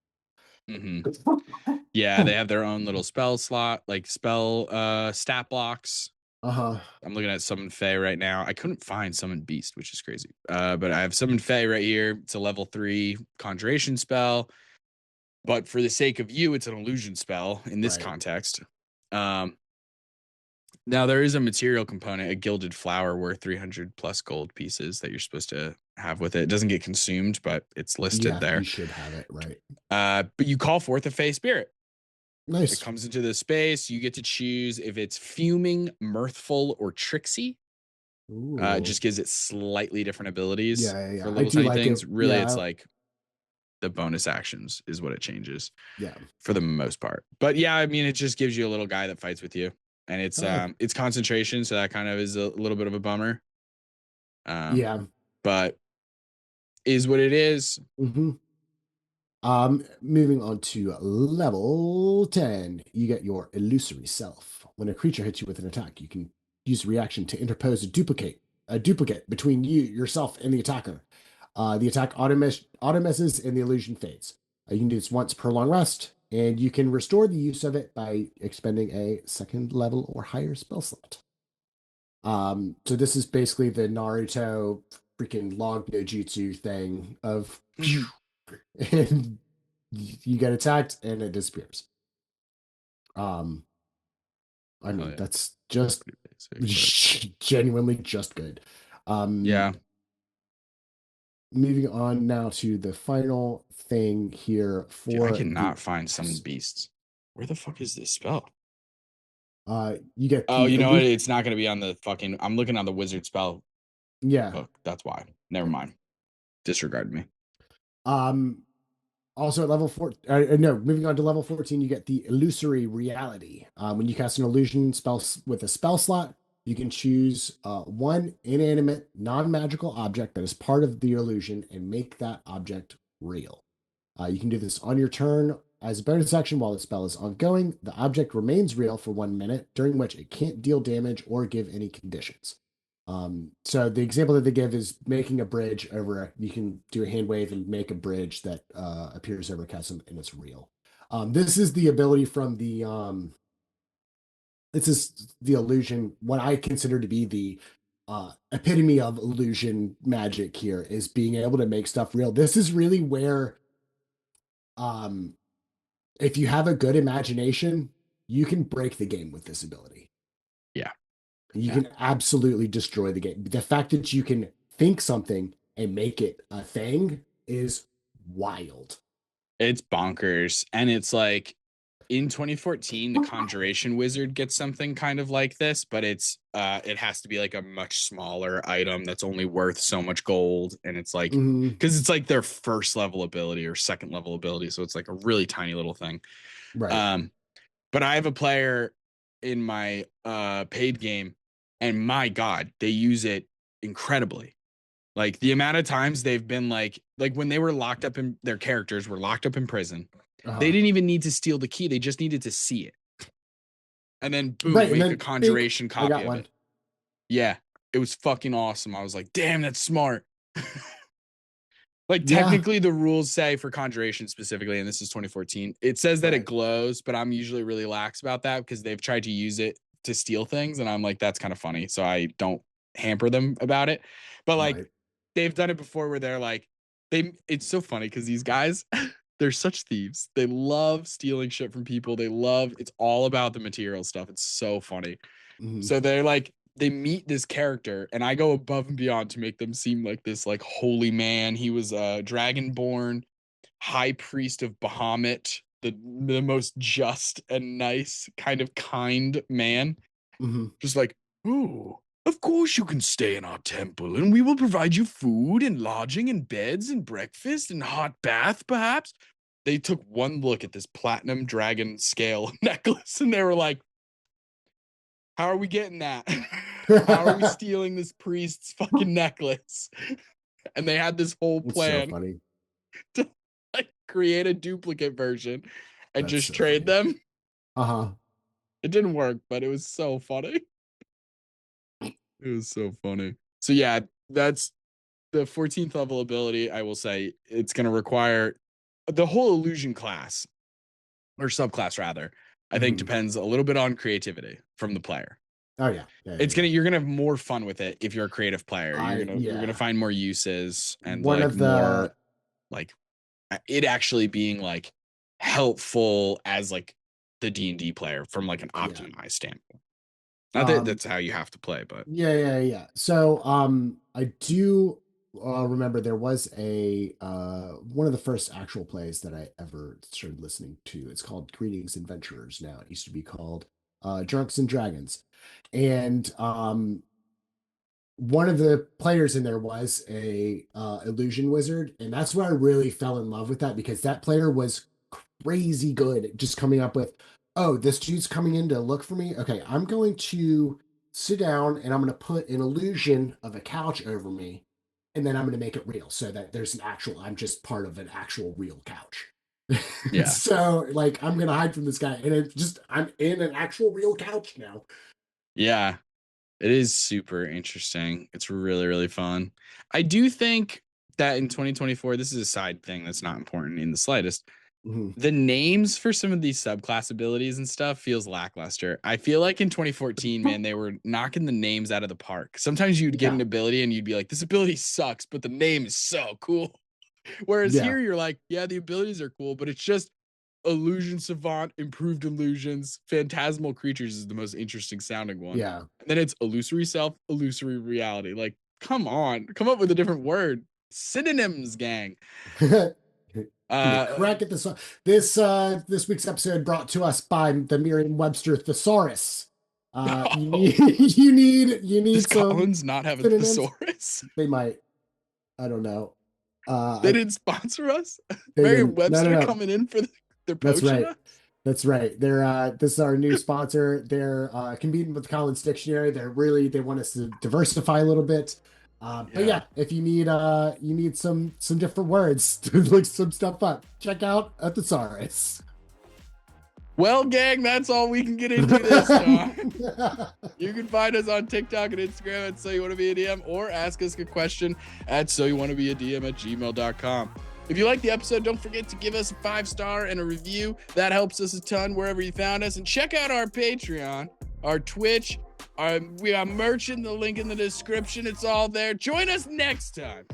Yeah, they have their own little spell slot, like spell stat blocks. Uh-huh. I'm looking at Summon Fae right now. I couldn't find Summon Beast, which is crazy. But I have Summon Fae right here. It's a level 3 conjuration spell. But for the sake of you, it's an illusion spell in this Right. context. Now there is a material component, a gilded flower worth 300 plus gold pieces that you're supposed to have with it. It doesn't get consumed, but it's listed there. You should have it, right. But you call forth a Fae spirit. Nice. It comes into the space. You get to choose if it's fuming, mirthful, or tricksy. It just gives it slightly different abilities Yeah. for I little do tiny like things. it. Really, Yeah, it's like the bonus actions is what it changes. Yeah. For the most part. But yeah, I mean, it just gives you a little guy that fights with you. And it's concentration, so that kind of is a little bit of a bummer. Yeah. But is what it is. Mm-hmm. Moving on to level 10, you get your illusory self. When a creature hits you with an attack, you can use a reaction to interpose a duplicate between yourself, and the attacker. The attack auto-misses and the illusion fades. You can do this once per long rest, and you can restore the use of it by expending a second level or higher spell slot. So this is basically the Naruto freaking log no jutsu thing of and you get attacked and it disappears. I mean, that's just basic, genuinely just good. Yeah. Moving on now to the final thing here for Dude, I cannot find Summon Beasts. Where the fuck is this spell? You get you know what? It's not going to be on the fucking. I'm looking on the wizard spell. Yeah. Book. That's why. Never mind. Disregard me. Also at level 4, no, moving on to level 14, you get the illusory reality. When you cast an illusion spell with a spell slot, you can choose one inanimate, non-magical object that is part of the illusion and make that object real. You can do this on your turn as a bonus action while the spell is ongoing. The object remains real for 1 minute, during which it can't deal damage or give any conditions. So the example that they give is making a bridge over. You can do a hand wave and make a bridge that appears over a chasm, and it's real. This is the ability from the this is the illusion. What I consider to be the epitome of illusion magic here is being able to make stuff real. This is really where, if you have a good imagination, you can break the game with this ability. Yeah. You can absolutely destroy the game. The fact that you can think something and make it a thing is wild. It's bonkers. And it's like in 2014, the Conjuration Wizard gets something kind of like this, but it has to be like a much smaller item that's only worth so much gold. And it's like, Mhm. because it's like their first level ability or second level ability. So it's like a really tiny little thing. Right. But I have a player in my paid game, and my God, they use it incredibly. Like the amount of times they've been like when they were locked up in their characters were locked up in prison, they didn't even need to steal the key. They just needed to see it. And then boom, Right, and make then a conjuration I got copy of one. it. Yeah. It was fucking awesome. I was like, damn, that's smart. Like Yeah. technically the rules say for conjuration specifically, and this is 2014, it says that it Right. glows, but I'm usually really lax about that because they've tried to use it to steal things. And I'm like, that's kind of funny. So I don't hamper them about it. But like Right. they've done it before where they're like, it's so funny because these guys, they're such thieves. They love stealing shit from people. It's all about the material stuff. It's so funny. Mhm. So they're like, they meet this character and I go above and beyond to make them seem like this like holy man. He was a dragonborn high priest of Bahamut, the most just and nice kind of kind man. Mhm. Just like, oh, of course you can stay in our temple and we will provide you food and lodging and beds and breakfast and hot bath, perhaps. They took one look at this platinum dragon scale necklace and they were like, how are we getting that? How are we stealing this priest's fucking necklace? And they had this whole It's so plan funny. to like create a duplicate version and That's just so trade funny. them. Uh-huh. It didn't work, but it was so funny. It was so funny. So yeah, that's the 14th level ability. I will say it's going to require the whole illusion class or subclass rather. I think Mhm. depends a little bit on creativity from the player. Oh yeah. You're gonna have more fun with it if you're a creative player. You're gonna find more uses and One like of the more like it actually being like helpful as like the D&D player from like an optimized standpoint. Not that that's how you have to play, but yeah. So I do remember there was a one of the first actual plays that I ever started listening to. It's called Greetings Adventurers now. It used to be called Drunks and Dragons. And one of the players in there was a illusion wizard, and that's where I really fell in love with that because that player was crazy good at just coming up with, oh, this dude's coming in to look for me. Okay, I'm going to sit down and I'm going to put an illusion of a couch over me, and then I'm going to make it real so that there's an actual, I'm just part of an actual real couch. yeah. So like I'm going to hide from this guy, and it's just I'm in an actual real couch now. Yeah. It is super interesting. It's really, really fun. I do think that in 2024, this is a side thing that's not important in the slightest. Mhm. The names for some of these subclass abilities and stuff feels lackluster. I feel like in 2014, man, they were knocking the names out of the park. Sometimes you'd get Yeah. an ability and you'd be like, this ability sucks, but the name is so cool. Whereas Yeah. here you're like, yeah, the abilities are cool, but it's just illusion savant, improved illusions, phantasmal creatures is the most interesting sounding one. Yeah. And then it's illusory self, illusory reality. Like, come on, come up with a different word. Synonyms, gang. Crack at this week's episode brought to us by the Merriam-Webster thesaurus. You need Does some Collins not have a synonyms. thesaurus? They might. I don't know. They didn't sponsor us. They Merriam didn't. Webster No. coming in for they're That's poaching right. us. That's right. They're this is our new sponsor. They're competing with the Collins Dictionary. They want us to diversify a little bit. But yeah, if you need some different words to look some stuff up, check out a thesaurus. Well, gang, that's all we can get into this time. You can find us on TikTok and Instagram at SYWBADM or ask us a question at SoYouWannaBeADM@gmail.com. If you like the episode, don't forget to give us a 5-star and a review. That helps us a ton wherever you found us. And check out our Patreon, our Twitch. We got merch in the link in the description. It's all there. Join us next time.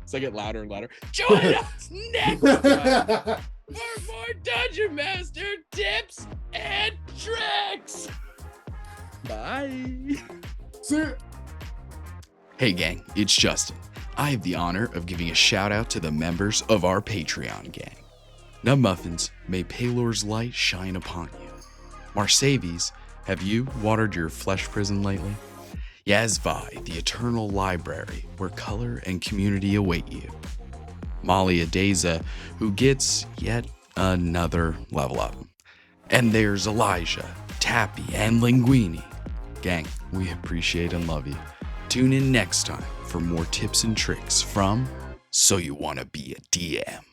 As I get louder and louder. Join us next time for more Dungeon Master tips and tricks. Bye. See ya. Hey gang, it's Justin. I have the honor of giving a shout out to the members of our Patreon gang. Nub Muffins, may Palor's light shine upon you. Marsavies, have you watered your flesh prison lately? Yazvi, the eternal library where color and community await you. Molly Adeza, who gets yet another level up. And there's Elijah, Tappy, and Linguini. Gang, we appreciate and love you. Tune in next time for more tips and tricks from So You Wanna Be a DM.